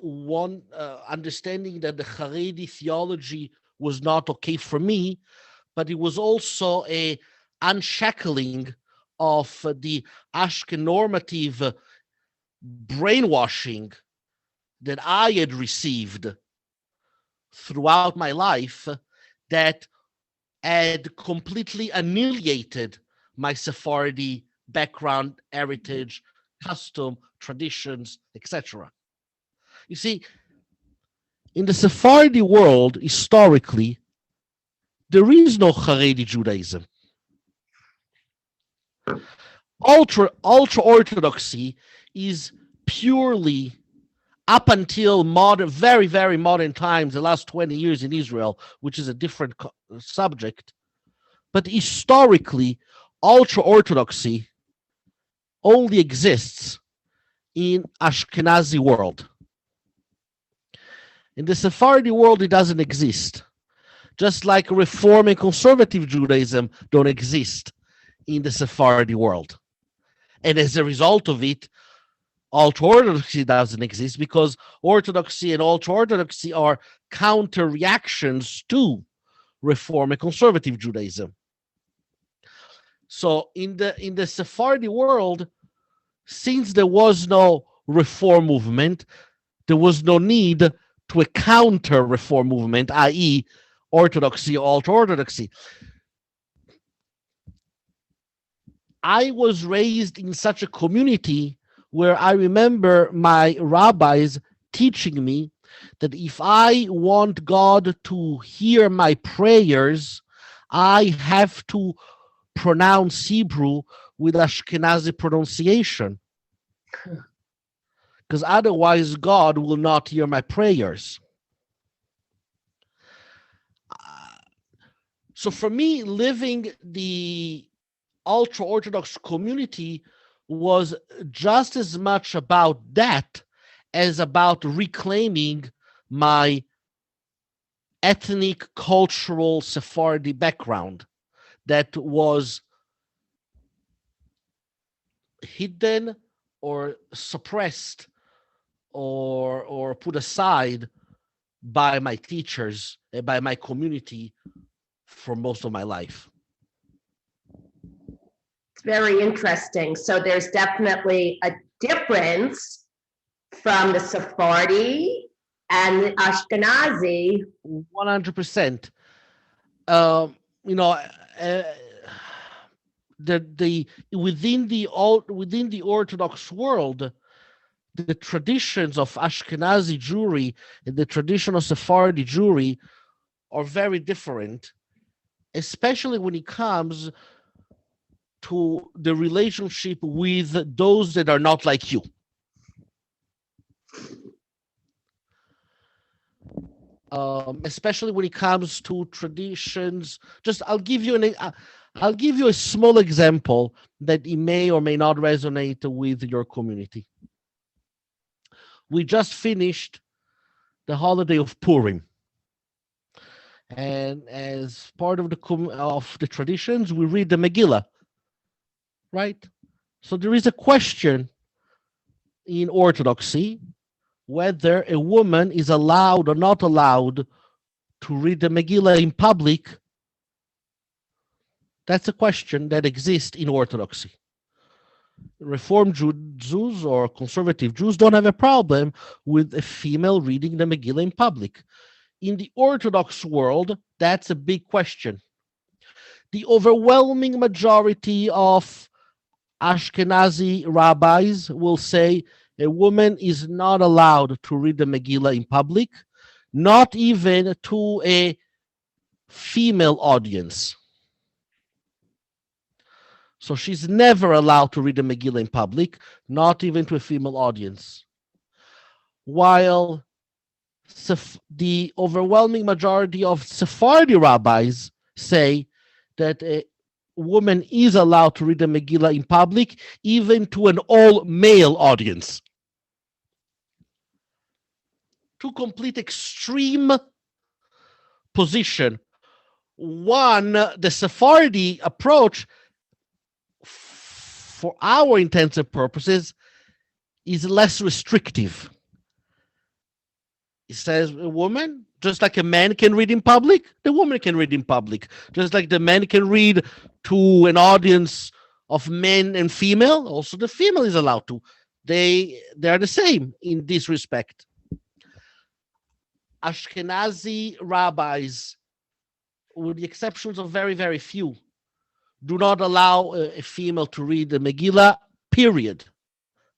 understanding that the Haredi theology was not okay for me, but it was also a unshackling of the Ashkenormative brainwashing that I had received throughout my life that had completely annihilated my Sephardi background, heritage, custom, traditions, etc. You see, in the Sephardi world, historically, there is no Haredi Judaism. Ultra-Orthodoxy is purely, up until modern, very, very modern times, the last 20 years in Israel, which is a different subject. But historically, Ultra-Orthodoxy only exists in Ashkenazi world. In the Sephardi world, it doesn't exist. Just like Reform and Conservative Judaism don't exist in the Sephardi world. And as a result of it, Ultra-Orthodoxy doesn't exist because Orthodoxy and Ultra-Orthodoxy are counter reactions to Reform and Conservative Judaism. So in the Sephardi world, since there was no Reform movement, there was no need to a counter Reform movement, i.e., Orthodoxy or Ultra-Orthodoxy. I was raised in such a community where I remember my rabbis teaching me that if I want God to hear my prayers, I have to pronounce Hebrew with Ashkenazi pronunciation. Because otherwise God will not hear my prayers. So for me, living the Ultra-Orthodox community was just as much about that as about reclaiming my ethnic, cultural Sephardi background that was hidden or suppressed or put aside by my teachers and by my community for most of my life. It's very interesting. So there's definitely a difference from the Sephardi and the Ashkenazi. 100%. You know, within the Orthodox world, the traditions of Ashkenazi Jewry and the tradition of Sephardi Jewry are very different, especially when it comes to the relationship with those that are not like you. Especially when it comes to traditions. I'll give you a small example that it may or may not resonate with your community. We just finished the holiday of Purim. And as part of the traditions, we read the Megillah, right? So there is a question in Orthodoxy whether a woman is allowed or not allowed to read the Megillah in public. That's a question that exists in Orthodoxy. Reformed Jews or conservative Jews don't have a problem with a female reading the Megillah in public. In the Orthodox world, that's a big question. The overwhelming majority of Ashkenazi rabbis will say a woman is not allowed to read the Megillah in public, not even to a female audience. So she's never allowed to read the Megillah in public, not even to a female audience. While the overwhelming majority of Sephardi rabbis say that a woman is allowed to read the Megillah in public, even to an all-male audience. Two complete extreme position. One, the Sephardi approach, for our intensive purposes, is less restrictive. It says a woman, just like a man can read in public, the woman can read in public. Just like the man can read to an audience of men and female, also the female is allowed to. They are the same in this respect. Ashkenazi rabbis, with the exceptions of very, very few, do not allow a female to read the Megillah, period.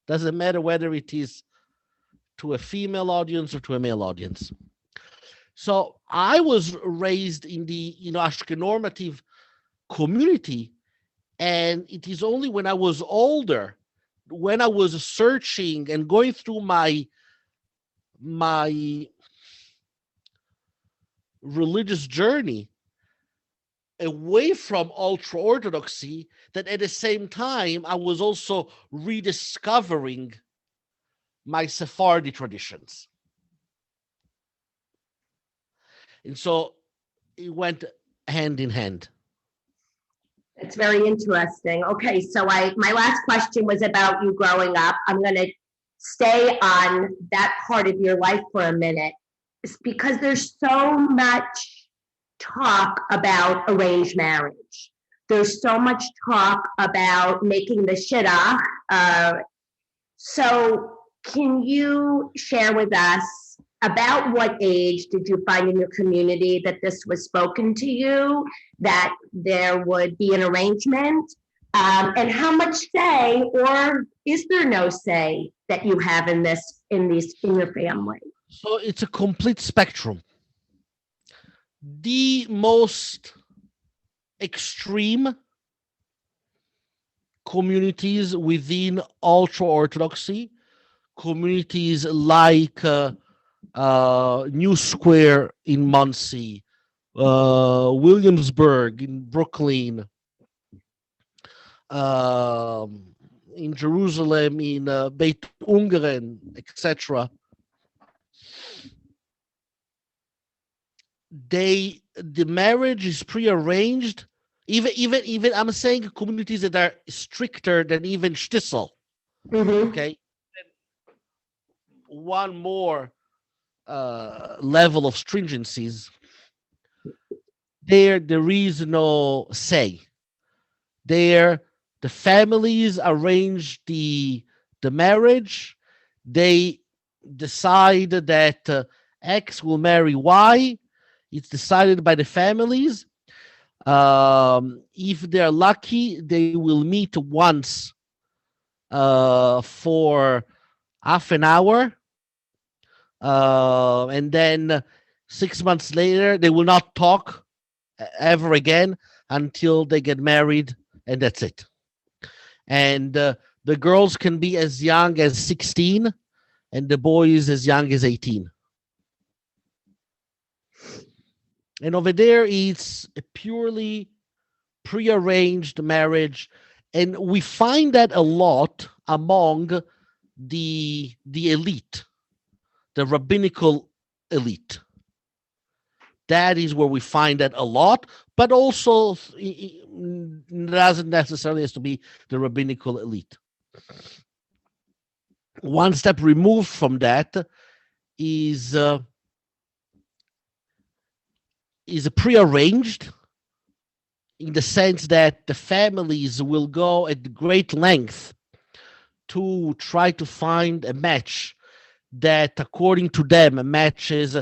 Doesn't matter whether it is to a female audience or to a male audience. So I was raised in the Ashkenormative community, and it is only when I was older, when I was searching and going through my religious journey away from ultra-Orthodoxy, that at the same time I was also rediscovering my Sephardi traditions. And so it went hand in hand. It's very interesting. Okay, so my last question was about you growing up. I'm going to stay on that part of your life for a minute. It's because there's so much talk about arranged marriage. There's so much talk about making the shidduch. So can you share with us about what age did you find in your community that this was spoken to you, that there would be an arrangement, and how much say, or is there no say, that you have in your family? So it's a complete spectrum. The most extreme communities within ultra-Orthodoxy, communities like New Square in Monsey, Williamsburg in Brooklyn, in Jerusalem, in Beit Ungern, etc. The marriage is prearranged. Even I'm saying communities that are stricter than even Shtisel. Mm-hmm. Okay, one more level of stringencies. There is no say. There, the families arrange the marriage. They decide that X will marry Y. It's decided by the families. If they're lucky, they will meet once for half an hour. And then 6 months later, they will not talk ever again until they get married, and that's it. And the girls can be as young as 16, and the boys as young as 18. And over there, it's a purely prearranged marriage. And we find that a lot among the elite, the rabbinical elite. That is where we find that a lot, but also it doesn't necessarily have to be the rabbinical elite. One step removed from that is prearranged, in the sense that the families will go at great length to try to find a match that, according to them, matches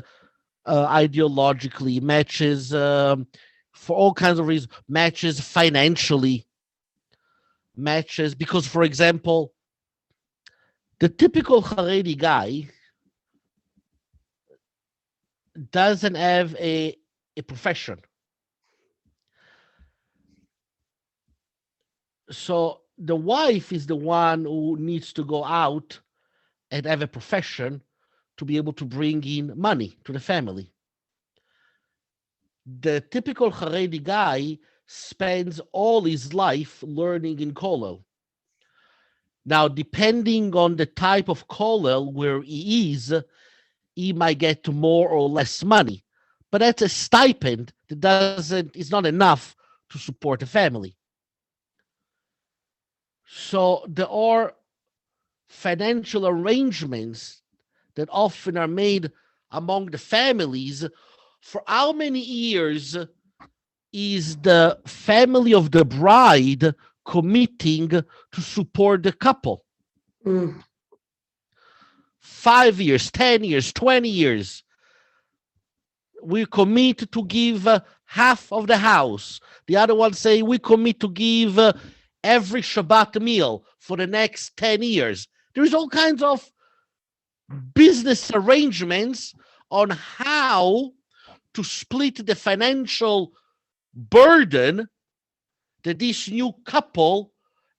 ideologically, matches for all kinds of reasons, matches financially, matches because, for example, the typical Haredi guy doesn't have a profession. So the wife is the one who needs to go out and have a profession to be able to bring in money to the family. The typical Haredi guy spends all his life learning in kollel. Now, depending on the type of kollel where he is, he might get more or less money. But that's a stipend that is not enough to support a family. So there are financial arrangements that often are made among the families. For how many years is the family of the bride committing to support the couple? 5 years, 10 years, 20 years. We commit to give half of the house. The other one say we commit to give every Shabbat meal for the next 10 years. There's all kinds of business arrangements on how to split the financial burden that this new couple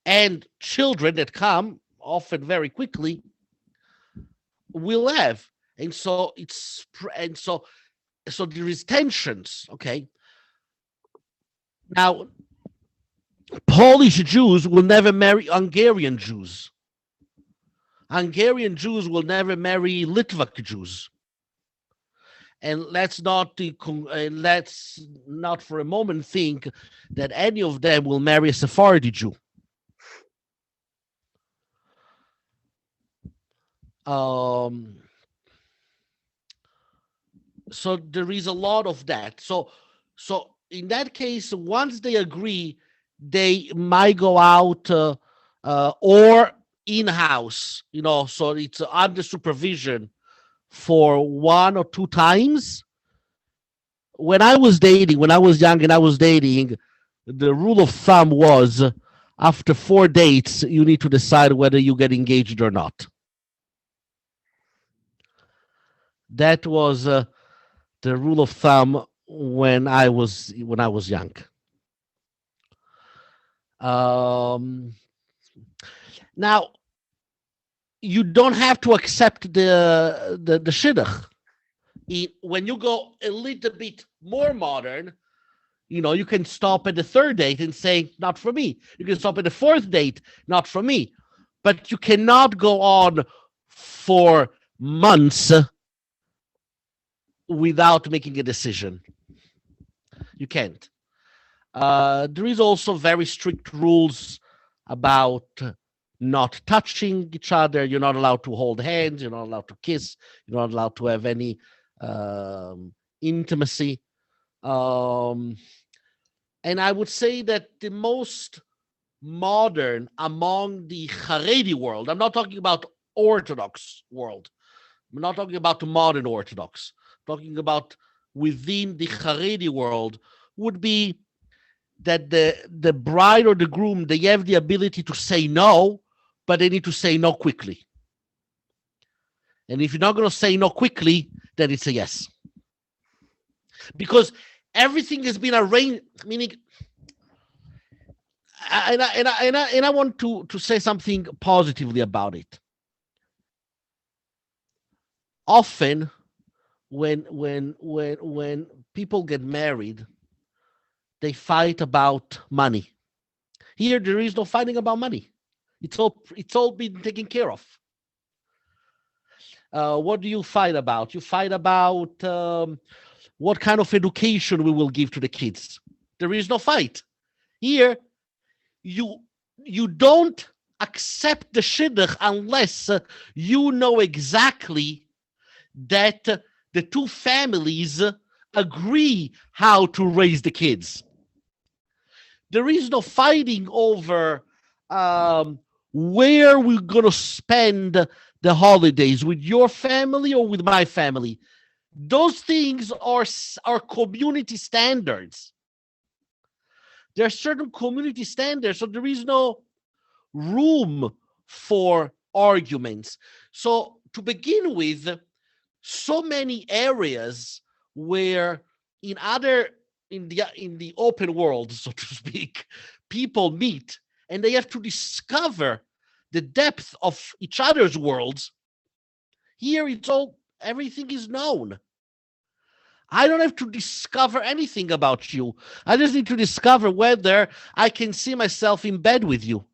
and children that come often very quickly will have. And so so there is tensions. Okay. Now, Polish Jews will never marry Hungarian Jews. Hungarian Jews will never marry Litvak Jews. And let's not for a moment think that any of them will marry a Sephardi Jew. So there is a lot of that. So in that case, once they agree, they might go out or in-house, so it's under supervision for 1 or 2 times. When I was young and I was dating, the rule of thumb was after 4 dates, you need to decide whether you get engaged or not. That was the rule of thumb when I was young. Now, you don't have to accept the shidduch. When you go a little bit more modern, you can stop at the 3rd date and say, not for me. You can stop at the 4th date, not for me. But you cannot go on for months without making a decision. You can't. There is also very strict rules about not touching each other. You're not allowed to hold hands. You're not allowed to kiss. You're not allowed to have any intimacy. And I would say that the most modern among the Haredi world, I'm not talking about Orthodox world. I'm not talking about the modern Orthodox. I'm talking about within the Haredi world would be that the bride or the groom, they have the ability to say no, but they need to say no quickly. And if you're not going to say no quickly, then it's a yes. Because everything has been arranged, meaning, and I want to say something positively about it. Often, when people get married, they fight about money. Here, there is no fighting about money. It's all been taken care of. What do you fight about? You fight about what kind of education we will give to the kids. There is no fight. Here, you don't accept the shidduch unless you know exactly that the two families agree how to raise the kids. There is no fighting over where we're going to spend the holidays, with your family or with my family. Those things are community standards. There are certain community standards, so there is no room for arguments. So to begin with, so many areas where in the open world, so to speak, people meet and they have to discover the depth of each other's worlds. Here it's all everything is known. I don't have to discover anything about you. I just need to discover whether I can see myself in bed with you.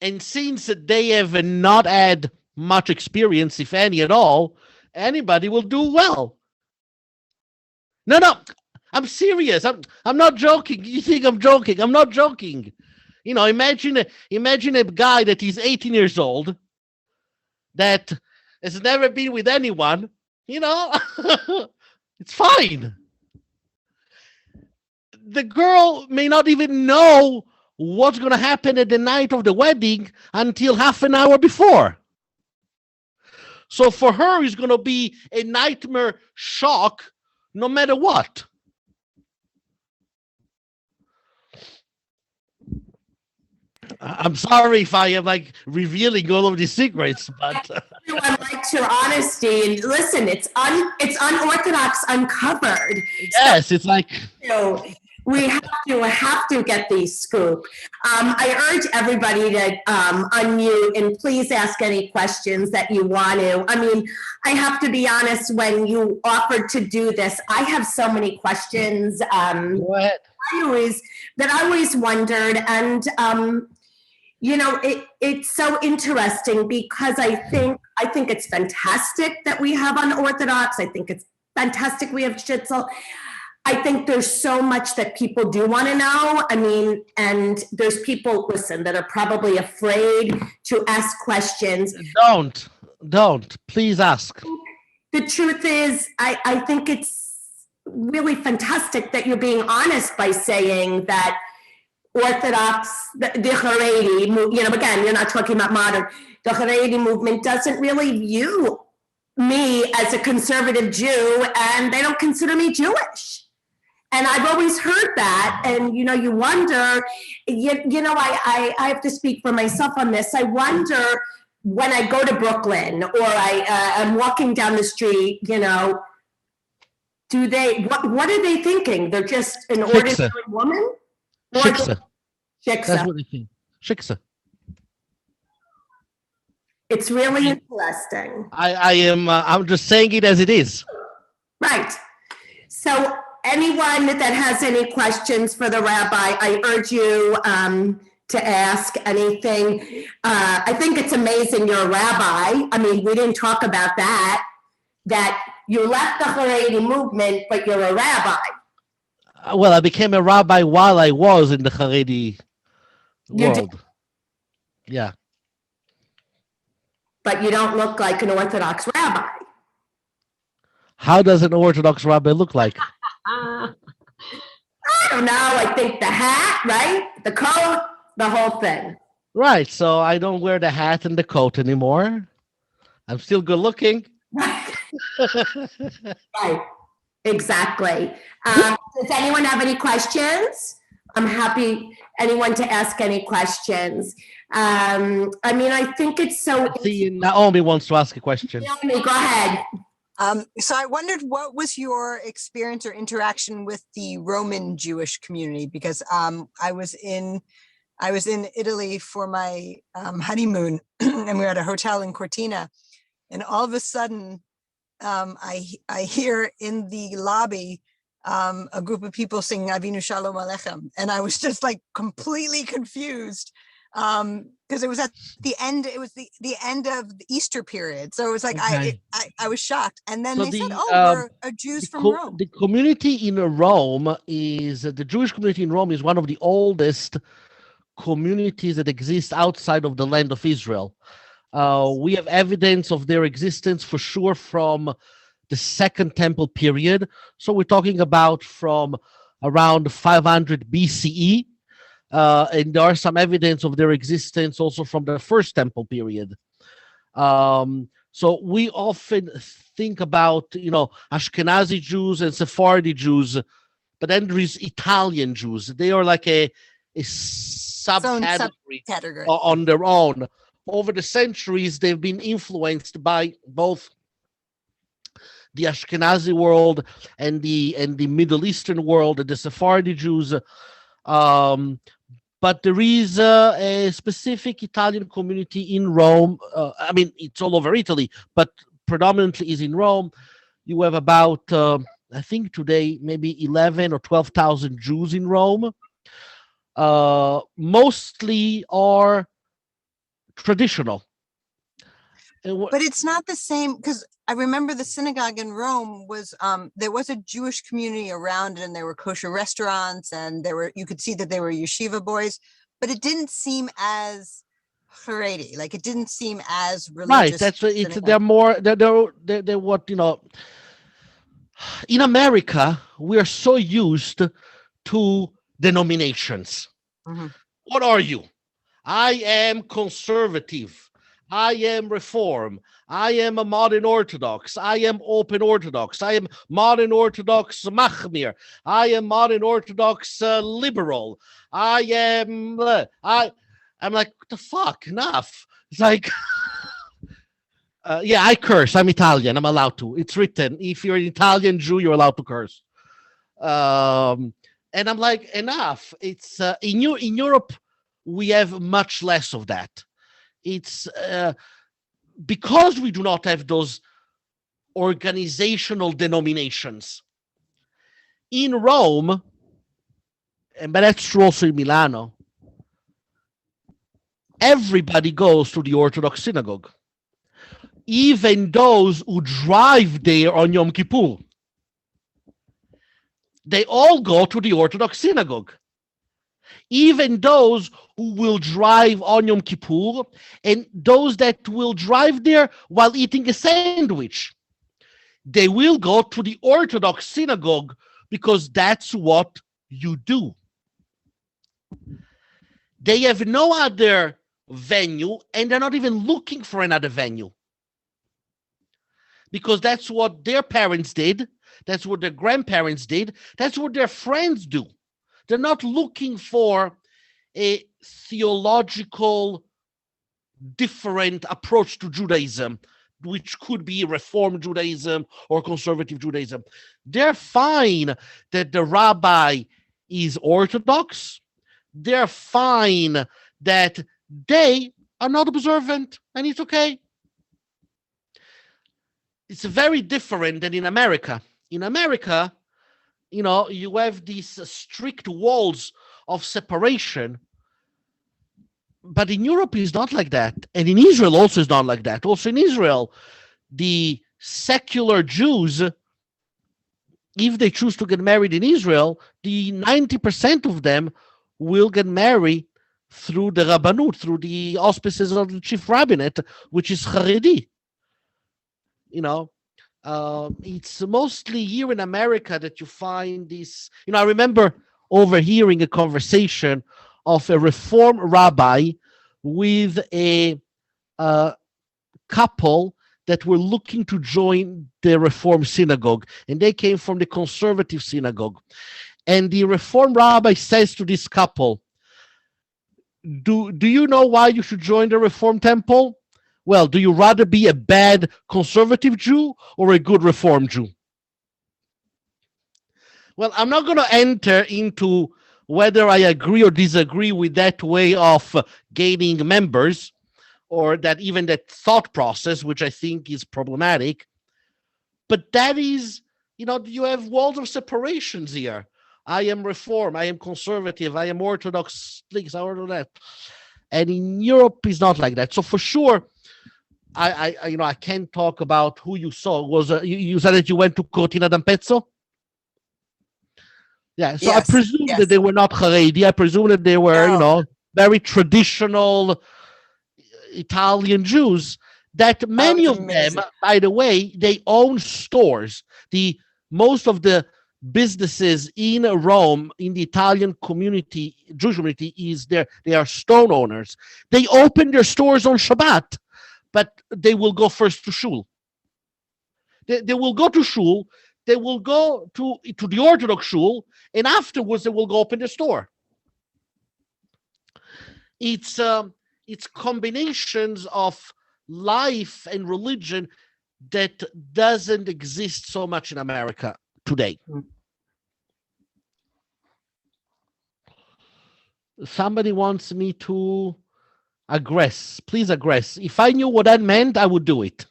And since they have not had much experience, if any at all, anybody will do well. No, I'm serious. I'm not joking. You think I'm joking? I'm not joking. Imagine a guy that is 18 years old that has never been with anyone. It's fine. The girl may not even know what's going to happen at the night of the wedding until half an hour before. So for her, it's going to be a nightmare shock no matter what. I'm sorry if I am revealing all of these secrets, but Everyone likes your honesty. And listen, it's unorthodox uncovered. yes, it's like So we have to get these scoop. I urge everybody to unmute and please ask any questions that you want to. I mean, I have to be honest, when you offered to do this, I have so many questions go ahead. I always wondered. And it's so interesting because I think it's fantastic that we have Unorthodox. I think it's fantastic we have Shtisel. I think there's so much that people do want to know. I mean, and there's people, listen, that are probably afraid to ask questions. Don't. Please ask. The truth is, I think it's really fantastic that you're being honest by saying that Orthodox, the Haredi, again, you're not talking about modern, the Haredi movement doesn't really view me as a conservative Jew, and they don't consider me Jewish. And I've always heard that, and you wonder, I have to speak for myself on this. I wonder when I go to Brooklyn or I'm walking down the street, what are they thinking? They're just an ordinary woman? Shiksa. Shiksa. That's what they think. Shiksa. It's really interesting. I'm just saying it as it is. Right. So anyone that has any questions for the rabbi, I urge you to ask anything. I think it's amazing you're a rabbi. I mean, we didn't talk about that you left the Haredi movement, but you're a rabbi. Well, I became a rabbi while I was in the Haredi world. Yeah. But you don't look like an Orthodox rabbi. How does an Orthodox rabbi look like? I don't know. I think the hat, right? The coat, the whole thing. Right. So I don't wear the hat and the coat anymore. I'm still good looking. Right. Exactly. Does anyone have any questions? I'm happy anyone to ask any questions. I think it's so. See, Naomi wants to ask a question. Naomi, go ahead. So I wondered, what was your experience or interaction with the Roman Jewish community? Because I was in Italy for my honeymoon, and we were at a hotel in Cortina, and all of a sudden, I hear in the lobby a group of people singing Avinu Shalom Aleichem, and I was just completely confused because it was at the end. It was the end of the Easter period, so it was Okay. I was shocked. And then So they said, "Oh, we're Jews from Rome." The community in Rome the Jewish community in Rome is one of the oldest communities that exist outside of the land of Israel. We have evidence of their existence for sure from the Second Temple period. So we're talking about from around 500 BCE. And there are some evidence of their existence also from the First Temple period. So we often think about, Ashkenazi Jews and Sephardi Jews, but then there is Italian Jews. They are like a subcategory on their own. Over the centuries, they've been influenced by both the Ashkenazi world and the Middle Eastern world, the Sephardi Jews. but there is a specific Italian community in Rome. I mean, it's all over Italy, but predominantly is in Rome. You have about, I think today, maybe 11 or 12,000 Jews in Rome. Mostly are traditional. But it's not the same, because I remember the synagogue in Rome was, there was a Jewish community around it, and there were kosher restaurants, and you could see that they were yeshiva boys, but it didn't seem as Haredi, like it didn't seem as religious. Right, that's what it's. synagogue. They're more. They're what, you know. In America, we are so used to denominations. Mhm. What are you? I am conservative. I am reform. I am a modern Orthodox. I am open Orthodox. I am modern Orthodox Machmir. I am modern Orthodox liberal. I'm like, what the fuck? Enough. It's like, yeah, I curse. I'm Italian. I'm allowed to. It's written. If you're an Italian Jew, you're allowed to curse. And I'm like, enough. It's in Europe, we have much less of that. It's because we do not have those organizational denominations. In Rome, but that's true also in Milano, everybody goes to the Orthodox synagogue. Even those who drive there on Yom Kippur. They all go to the Orthodox synagogue. Even those who will drive on Yom Kippur, and those that will drive there while eating a sandwich, they will go to the Orthodox synagogue because that's what you do. They have no other venue, and they're not even looking for another venue. Because that's what their parents did, that's what their grandparents did, that's what their friends do. They're not looking for a theological different approach to Judaism, which could be Reform Judaism or Conservative Judaism. They're fine that the rabbi is Orthodox. They're fine that they are not observant, and it's okay. It's very different than in America. In America, you know, you have these strict walls of separation. But in Europe, it's not like that. And in Israel also is not like that. Also in Israel, the secular Jews, if they choose to get married in Israel, the 90% of them will get married through the Rabbanut, through the auspices of the chief rabbinate, which is Haredi. You know, it's mostly here in America that you find this. You know, I remember overhearing a conversation of a Reform rabbi with a couple that were looking to join the Reform synagogue, and they came from the Conservative synagogue. And the Reform rabbi says to this couple, do you know why you should join the Reform temple? Well, do you rather be a bad Conservative Jew or a good Reform Jew? Well, I'm not going to enter into whether I agree or disagree with that way of gaining members, or that even that thought process, which I think is problematic. But that is, you know, you have walls of separations here. I am Reform, I am Conservative, I am Orthodox, things, I don't know that. And in Europe, it's not like that. So for sure, I can't talk about who you saw. Was you said that you went to Cortina d'Ampezzo? Yeah, so Yes, I presume yes. that they were not Haredi. I presume that they were, No. you know, very traditional Italian Jews. That many was of them, amazing. by the way, they own stores. Most of the businesses in Rome, in the Italian community, Jewish community, they are stone owners. They open their stores on Shabbat, but they will go first to shul. They will go to shul. They will go to the Orthodox shul, and afterwards they will go open the store. It's combinations of life and religion that doesn't exist so much in America today. somebody wants me to aggress. Please aggress. If I knew what that meant, I would do it.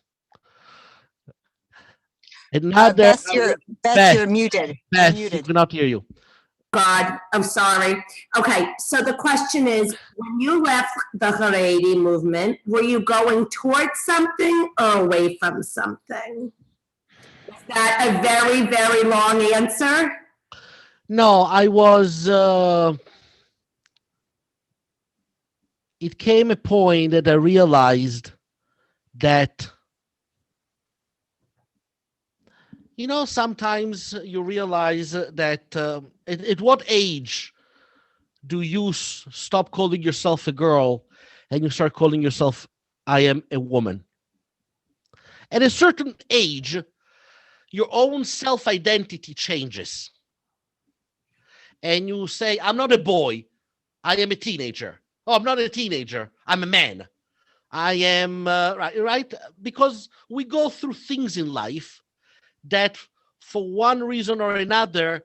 Another Beth, you're muted. You're Beth, muted. cannot hear you. God, I'm sorry. Okay, so the question is, when you left the Haredi movement, were you going towards something or away from something? Is that a very, very long answer? No, I was. It came a point that I realized that, sometimes you realize that at what age do you stop calling yourself a girl and you start calling yourself, I am a woman? At a certain age, your own self-identity changes. And you say, I'm not a boy, I am a teenager. Oh, I'm not a teenager, I'm a man. I am, right? Because we go through things in life that for one reason or another,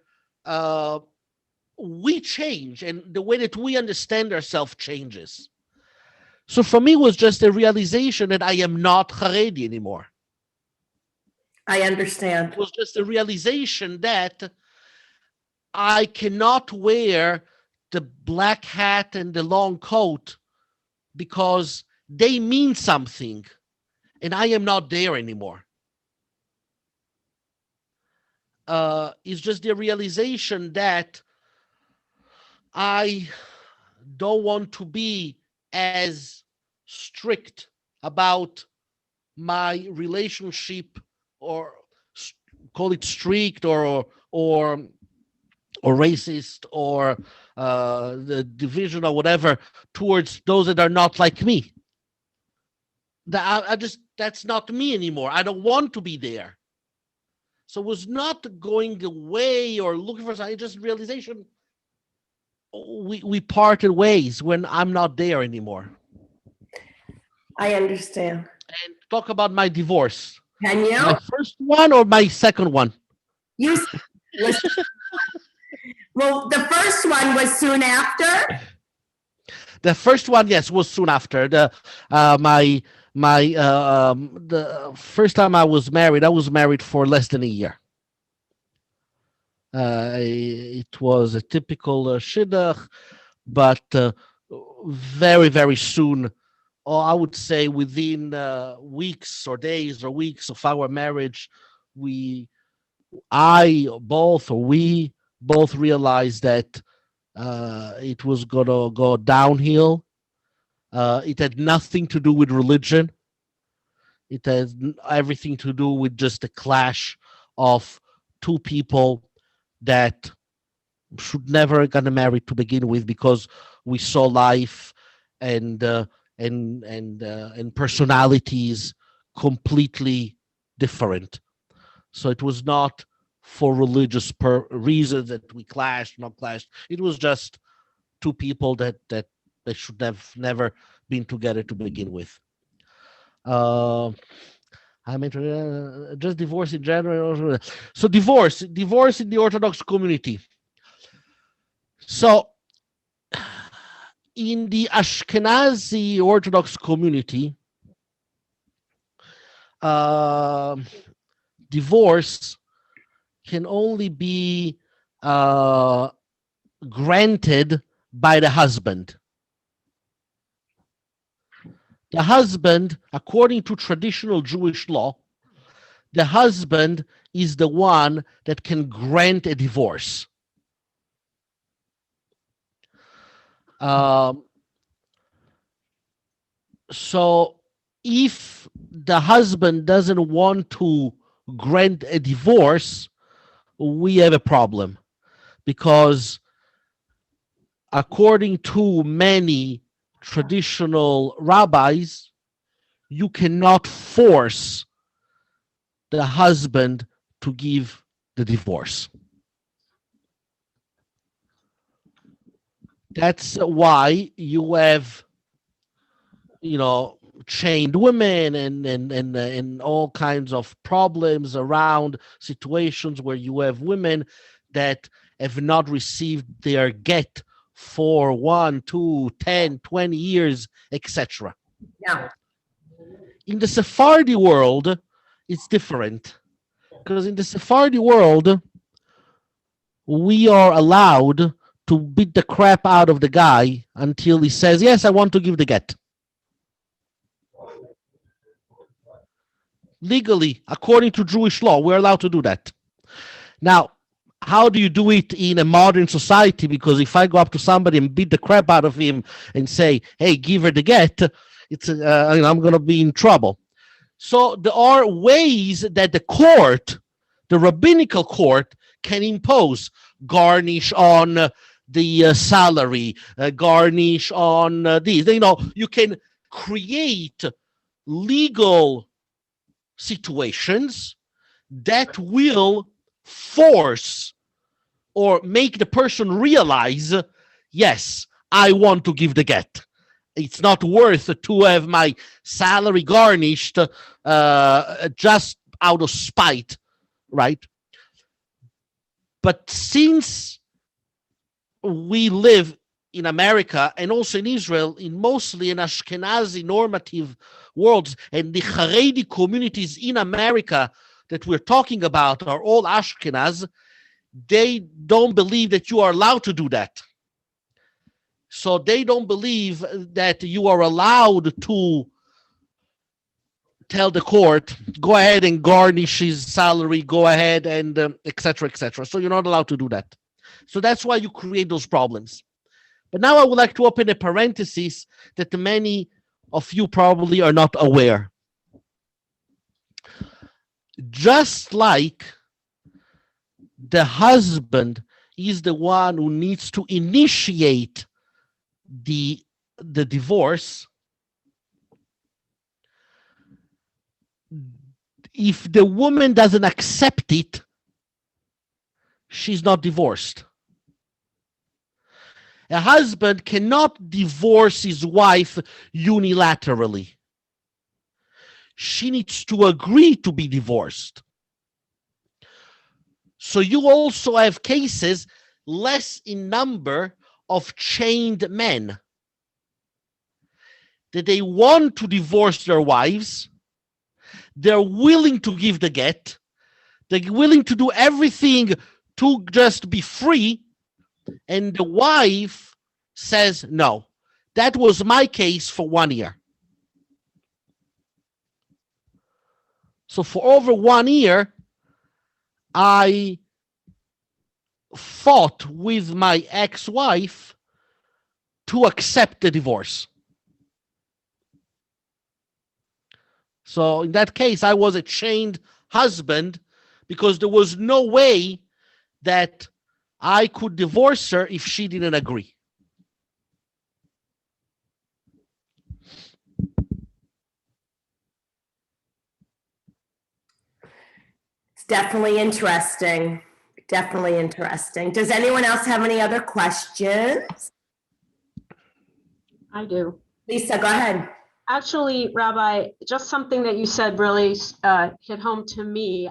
we change, and the way that we understand ourselves changes. So for me, it was just a realization that I am not Haredi anymore. I understand. It was just a realization that I cannot wear the black hat and the long coat because they mean something, and I am not there anymore. It's just the realization that I don't want to be as strict about my relationship, or call it strict or racist, or the division or whatever towards those that are not like me. That's not me anymore. I don't want to be there. So it was not going away or looking for something, just realization we parted ways when I'm not there anymore. I understand. And talk about my divorce. Can you? My first one or my second one? Listen. Well, the first one was soon after. The first one, yes, was soon after. The first time I was married for less than a year. It was a typical shidduch, but very, very soon, or I would say within weeks or days or weeks of our marriage, we both realized that it was gonna go downhill. It had nothing to do with religion. It has everything to do with just a clash of two people that should never gonna marry to begin with, because we saw life and personalities completely different. So it was not for religious reasons that we not clashed. It was just two people that they should have never been together to begin with. I mean, just divorce in general. So divorce in the Orthodox community. So in the Ashkenazi Orthodox community, divorce can only be granted by the husband. The husband, according to traditional Jewish law, the husband is the one that can grant a divorce. So if the husband doesn't want to grant a divorce, we have a problem, because according to many traditional rabbis, you cannot force the husband to give the divorce. That's why you have, chained women and all kinds of problems around situations where you have women that have not received their get for 1, 2, 10, 20 years, etc. Yeah. In the Sephardi world, it's different. Because in the Sephardi world, we are allowed to beat the crap out of the guy until he says, yes, I want to give the get. Legally, according to Jewish law, we're allowed to do that. Now, how do you do it in a modern society? Because if I go up to somebody and beat the crap out of him and say, hey, give her the get, it's I'm going to be in trouble. So there are ways that the court, the rabbinical court, can impose garnish on the salary, garnish on this. You can create legal situations that will force or make the person realize, yes, I want to give the get. It's not worth to have my salary garnished just out of spite, right? But since we live in America and also in Israel, in mostly an Ashkenazi normative worlds, and the Haredi communities in America that we're talking about are all Ashkenaz, they don't believe that you are allowed to do that. So they don't believe that you are allowed to tell the court, go ahead and garnish his salary, go ahead and et cetera, et cetera. So you're not allowed to do that. So that's why you create those problems. But now I would like to open a parenthesis that many of you probably are not aware. Just like the husband is the one who needs to initiate the divorce, if the woman doesn't accept it, she's not divorced. A husband cannot divorce his wife unilaterally. She needs to agree to be divorced. So you also have cases, less in number, of chained men that they want to divorce their wives. They're willing to give the get. They're willing to do everything to just be free. And the wife says, no. That was my case for 1 year. So for over 1 year, I fought with my ex-wife to accept the divorce. So in that case, I was a chained husband because there was no way that I could divorce her if she didn't agree. It's definitely interesting. Definitely interesting. Does anyone else have any other questions? I do. Lisa, go ahead. Actually, Rabbi, just something that you said really hit home to me.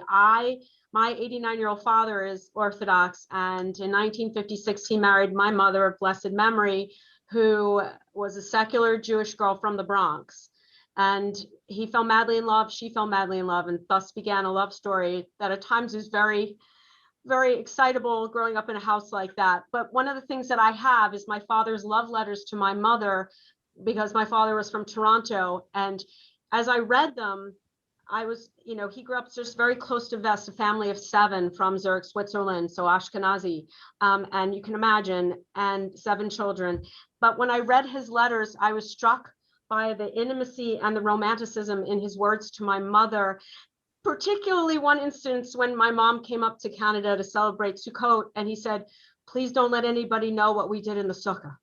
My 89-year-old father is Orthodox, and in 1956, he married my mother of blessed memory, who was a secular Jewish girl from the Bronx. And he fell madly in love, she fell madly in love, and thus began a love story that at times was very, very excitable growing up in a house like that. But one of the things that I have is my father's love letters to my mother, because my father was from Toronto. And as I read them, I was, he grew up just very close to Vest, a family of 7 from Zurich, Switzerland, so Ashkenazi, and you can imagine, and 7 children. But when I read his letters, I was struck by the intimacy and the romanticism in his words to my mother, particularly one instance when my mom came up to Canada to celebrate Sukkot, and he said, please don't let anybody know what we did in the sukkah.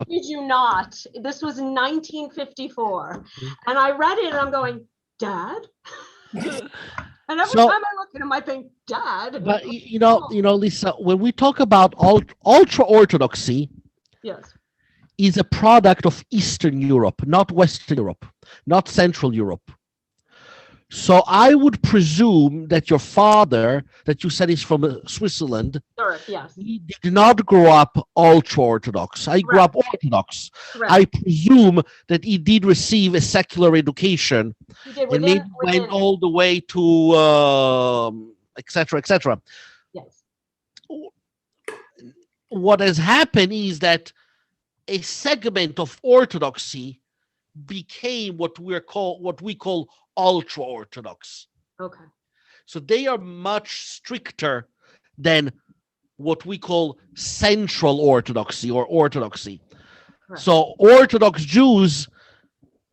Did you not? This was 1954. And I read it and I'm going, Dad? And every time I look at him, I think, Dad. But Lisa, when we talk about ultra-Orthodoxy, yes, is a product of Eastern Europe, not Western Europe, not Central Europe. So I would presume that your father, that you said is from Switzerland, Zurich, yes. he did not grow up ultra-Orthodox. I grew up Orthodox. Correct. I presume that he did receive a secular education He did and it within, went all the way to et cetera, et cetera. yes. What has happened is that a segment of Orthodoxy became what we call ultra-Orthodox. Okay. So they are much stricter than what we call central Orthodoxy or Orthodoxy. Right. So Orthodox Jews,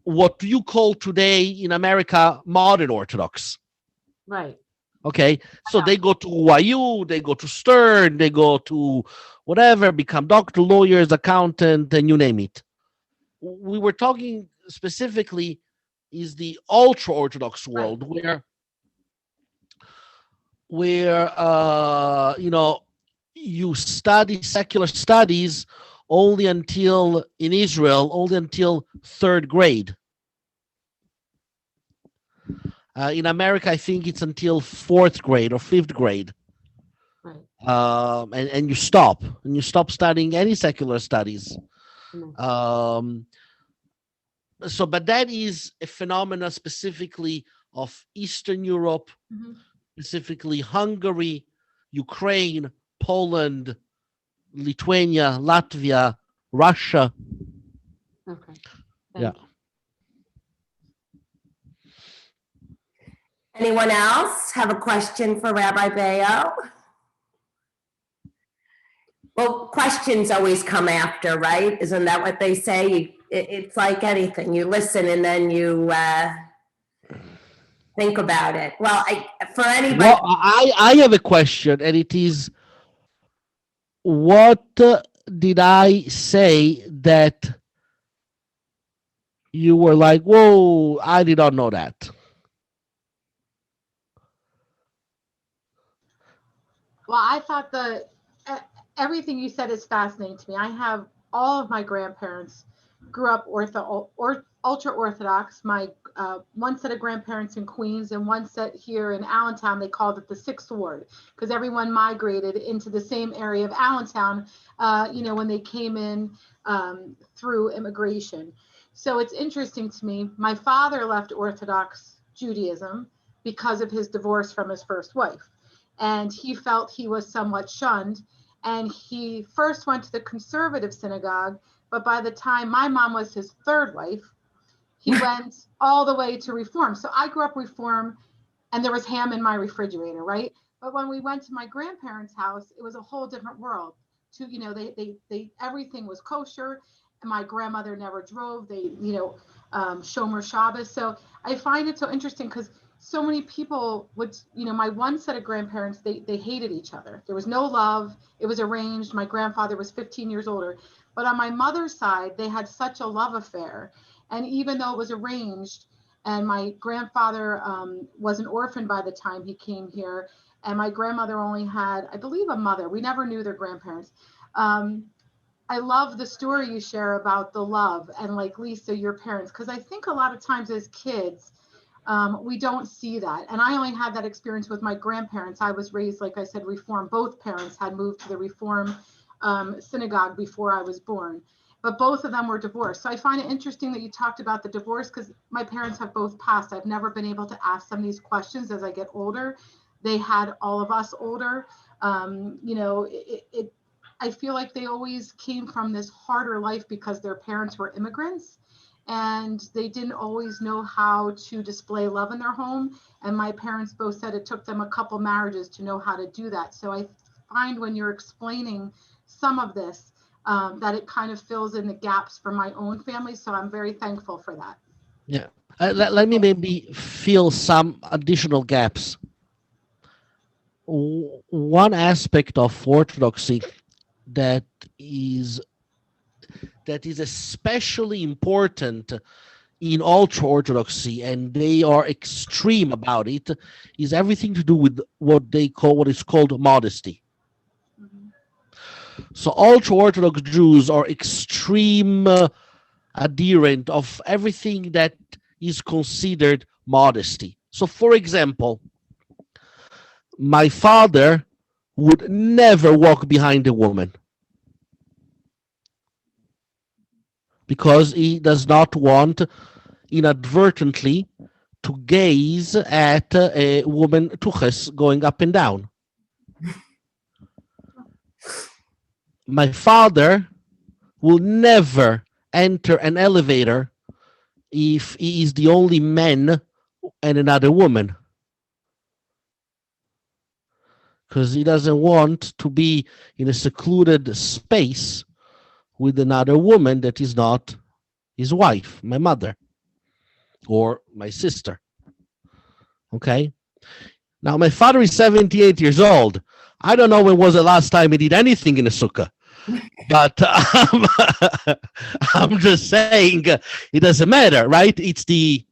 what you call today in America modern Orthodox. Right. Okay, so they go to YU, they go to Stern, they go to whatever, become doctor, lawyers, accountant, and you name it. We were talking specifically is the ultra-Orthodox world where you study secular studies only until in Israel, only until third grade. In America, I think it's until fourth grade or fifth grade. Right. And you stop studying any secular studies. So, but that is a phenomenon specifically of Eastern Europe, specifically Hungary, Ukraine, Poland, Lithuania, Latvia, Russia. Okay. Yeah. Anyone else have a question for Rabbi Beyo? Well, questions always come after, right? Isn't that what they say? It's like anything. You listen and then you think about it. Well, for anybody. Well, I have a question, and it is, what did I say that you were like, whoa, I did not know that? Well, I thought everything you said is fascinating to me. I have all of my grandparents grew up ultra-Orthodox. My one set of grandparents in Queens and one set here in Allentown. They called it the Sixth Ward because everyone migrated into the same area of Allentown, when they came in through immigration. So it's interesting to me. My father left Orthodox Judaism because of his divorce from his first wife. And he felt he was somewhat shunned. And he first went to the conservative synagogue, but by the time my mom was his third wife, he went all the way to Reform. So I grew up Reform, and there was ham in my refrigerator, right? But when we went to my grandparents' house, it was a whole different world. They everything was kosher, and my grandmother never drove. They, Shomer Shabbos. So I find it so interesting because so many people would, my one set of grandparents, they hated each other. There was no love. It was arranged. My grandfather was 15 years older. But on my mother's side, they had such a love affair. And even though it was arranged, and my grandfather was an orphan by the time he came here, and my grandmother only had, I believe, a mother. We never knew their grandparents. I love the story you share about the love and like Lisa, your parents, because I think a lot of times as kids, we don't see that. And I only had that experience with my grandparents. I was raised, like I said, Reform. Both parents had moved to the Reform synagogue before I was born, but both of them were divorced. So I find it interesting that you talked about the divorce because my parents have both passed. I've never been able to ask them these questions as I get older. They had all of us older. I feel like they always came from this harder life because their parents were immigrants. And they didn't always know how to display love in their home. And my parents both said it took them a couple marriages to know how to do that. So I find when you're explaining some of this, that it kind of fills in the gaps for my own family. So I'm very thankful for that. Yeah. Let me maybe fill some additional gaps. One aspect of Orthodoxy that is especially important in ultra-Orthodoxy, and they are extreme about it, is everything to do with what is called modesty. So ultra-Orthodox Jews are extreme adherent of everything that is considered modesty. So, for example, my father would never walk behind a woman because he does not want inadvertently to gaze at a woman tuches going up and down. My father will never enter an elevator if he is the only man and another woman, because he doesn't want to be in a secluded space with another woman that is not his wife, my mother, or my sister. Okay? Now, my father is 78 years old. I don't know when was the last time he did anything in a sukkah. But I'm just saying it doesn't matter, right? It's the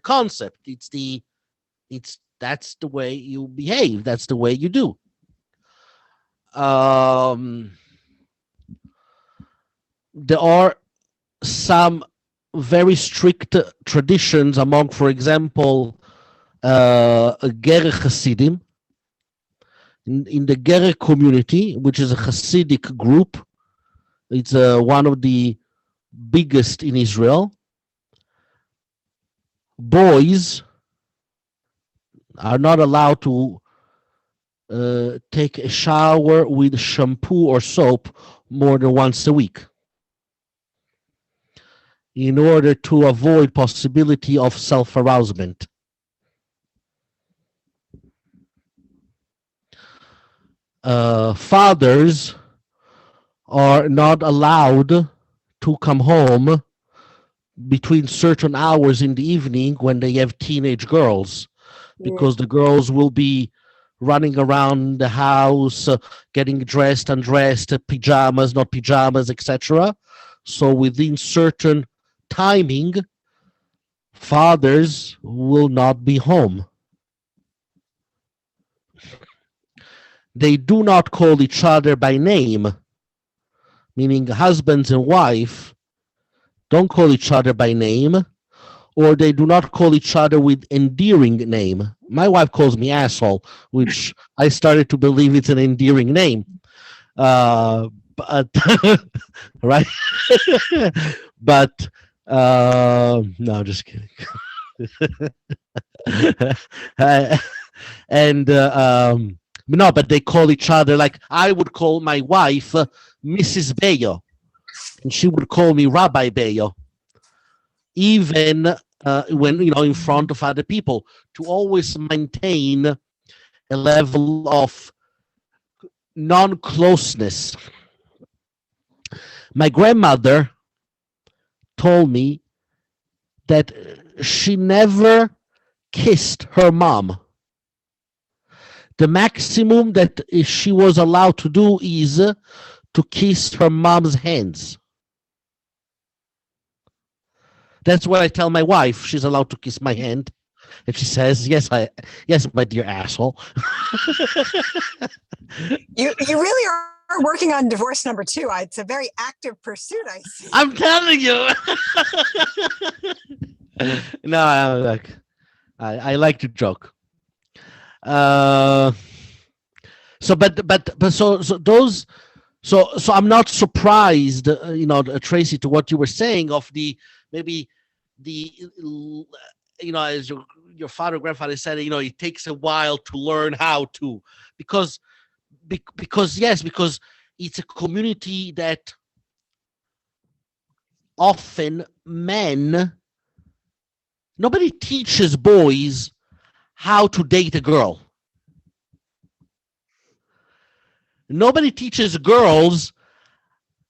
concept. That's the way you behave. That's the way you do. There are some very strict traditions among, for example, Ger Hasidim. In the Ger community, which is a Hasidic group, it's one of the biggest in Israel. Boys are not allowed to take a shower with shampoo or soap more than once a week, in order to avoid possibility of self-arousement. Fathers are not allowed to come home between certain hours in the evening when they have teenage girls, because the girls will be running around the house, getting dressed, undressed, pajamas, not pajamas, etc. So within certain timing, fathers will not be home. They do not call each other by name, meaning husbands and wife don't call each other by name, or they do not call each other with endearing name. My wife calls me asshole, which I started to believe it's an endearing name. But right? But no, I'm just kidding. No, but they call each other, like I would call my wife Mrs. Beyo, and she would call me Rabbi Beyo, even when, in front of other people, to always maintain a level of non-closeness. My grandmother told me that she never kissed her mom. The maximum that she was allowed to do is to kiss her mom's hands. That's what I tell my wife. She's allowed to kiss my hand. And she says, yes, my dear asshole. You really are working on divorce number 2. It's a very active pursuit, I see. I'm telling you. No, I like to joke. So I'm not surprised, Tracy, to what you were saying of as your father, grandfather said, it takes a while to learn how to, because it's a community that often nobody teaches boys how to date a girl. Nobody teaches girls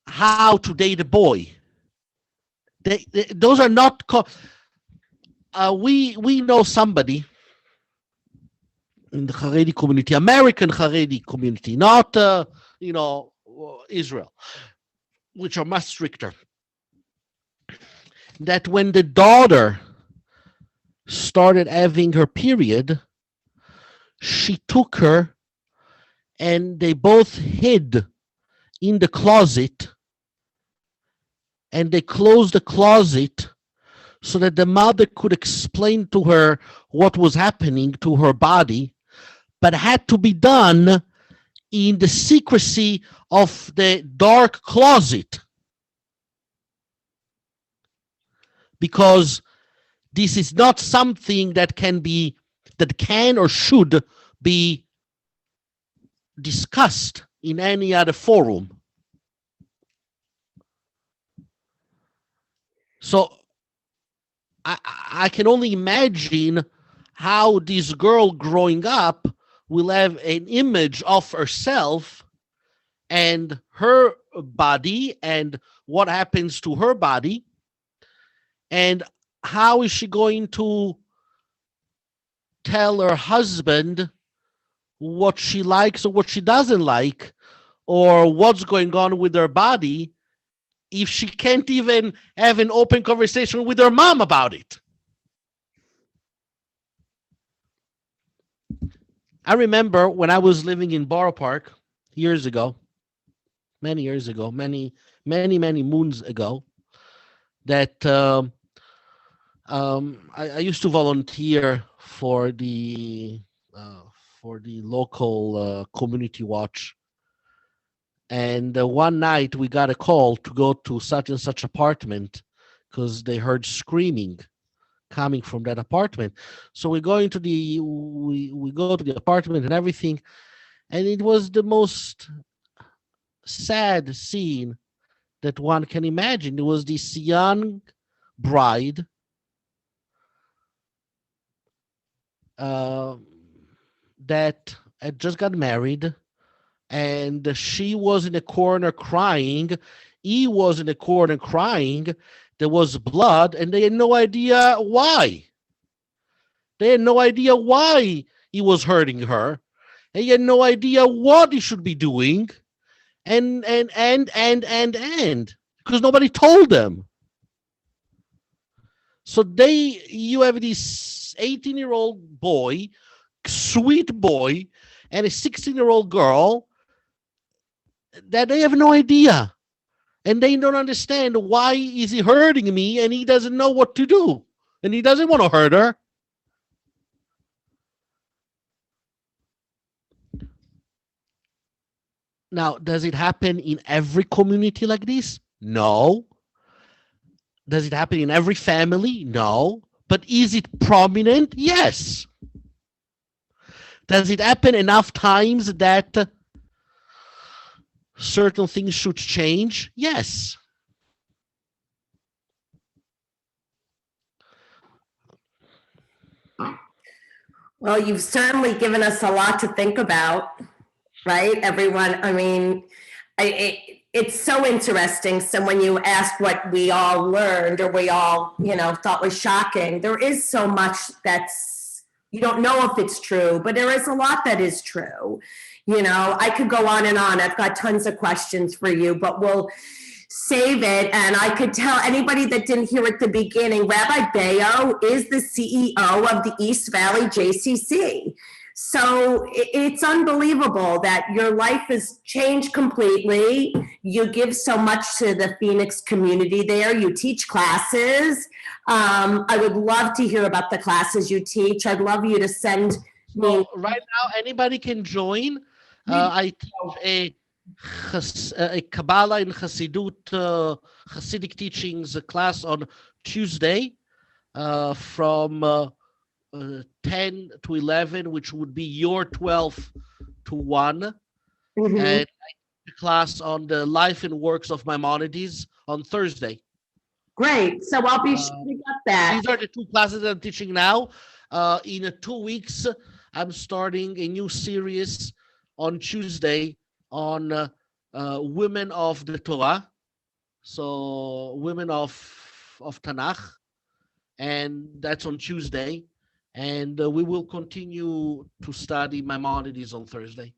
how to date a boy. Those are not. We know somebody in the Haredi community, American Haredi community, not Israel, which are much stricter. That when the daughter started having her period, she took her and they both hid in the closet, and they closed the closet so that the mother could explain to her what was happening to her body, but had to be done in the secrecy of the dark closet. Because this is not something that can or should be discussed in any other forum. So I can only imagine how this girl growing up will have an image of herself and her body and what happens to her body, and how is she going to tell her husband what she likes or what she doesn't like, or what's going on with her body, if she can't even have an open conversation with her mom about it? I remember when I was living in Borough Park years ago, many years ago, many moons ago, that I used to volunteer for the local community watch. And one night we got a call to go to such and such apartment because they heard screaming coming from that apartment. So we go to the apartment and everything, and it was the most sad scene that one can imagine. There was this young bride that had just got married, and she was in a corner crying. He was in a corner crying. There was blood, and they had no idea why. They had no idea why he was hurting her. And he had no idea what he should be doing. And because nobody told them. So you have this 18-year-old boy, sweet boy, and a 16-year-old girl that they have no idea. And they don't understand why is he hurting me, and he doesn't know what to do. And he doesn't want to hurt her. Now, does it happen in every community like this? No. Does it happen in every family? No. But is it prominent? Yes. Does it happen enough times that certain things should change? Yes. Well, you've certainly given us a lot to think about, right, everyone? I mean, it's so interesting. So when you ask what we all learned or we all, thought was shocking, there is so much that's, you don't know if it's true, but there is a lot that is true. I could go on and on. I've got tons of questions for you, but we'll save it. And I could tell anybody that didn't hear at the beginning, Rabbi Beyo is the CEO of the East Valley JCC. So it's unbelievable that your life has changed completely. You give so much to the Phoenix community there. You teach classes. I would love to hear about the classes you teach. I'd love you to send me. Well, right now, anybody can join. I teach a Kabbalah and Hasidic teachings class on Tuesday from 10 to 11, which would be your 12 to 1. Mm-hmm. And I teach a class on the life and works of Maimonides on Thursday. Great. So I'll be sure to get that. These are the two classes that I'm teaching now. In 2 weeks, I'm starting a new series on Tuesday on women of the Torah, so women of Tanakh, and that's on Tuesday. And we will continue to study Maimonides on Thursday.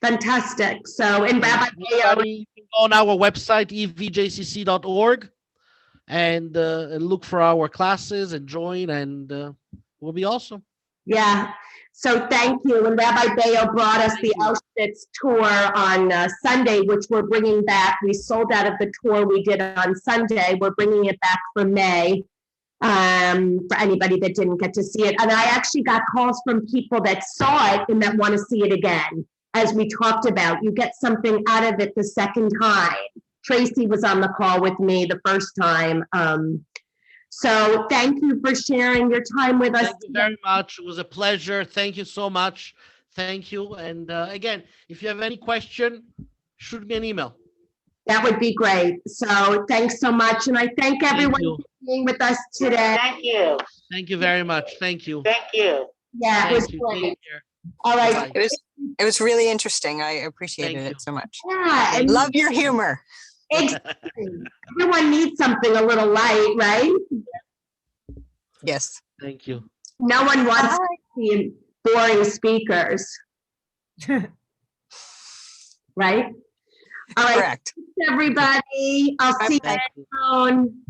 Fantastic. So, in Rabbi Beyo, you can go on our website, evjcc.org, and look for our classes and join, and will be awesome. yeah. So thank you. And Rabbi Beyo brought us the Auschwitz tour on Sunday, which we're bringing back. We sold out of the tour we did on Sunday. We're bringing it back for May. for anybody that didn't get to see it. And I actually got calls from people that saw it and that want to see it again. As we talked about, you get something out of it the second time. Tracy was on the call with me the first time. So thank you for sharing your time with us. Thank you very much. It was a pleasure. Thank you so much. Thank you. And again, if you have any question, shoot me an email. That would be great. So thanks so much. And I thank everyone you. for being with us today. Thank you. Thank you very much. Thank you. Thank you. Yeah, it was Thank you. great. Take care. All right. Bye-bye. It was really interesting. I appreciated Thank you. it so much. Yeah, and Love your humor. exactly. Everyone needs something a little light, right? Yes. Thank you. No one wants to see boring speakers. Right? All right, Correct. everybody. I'll see you Thank you. soon.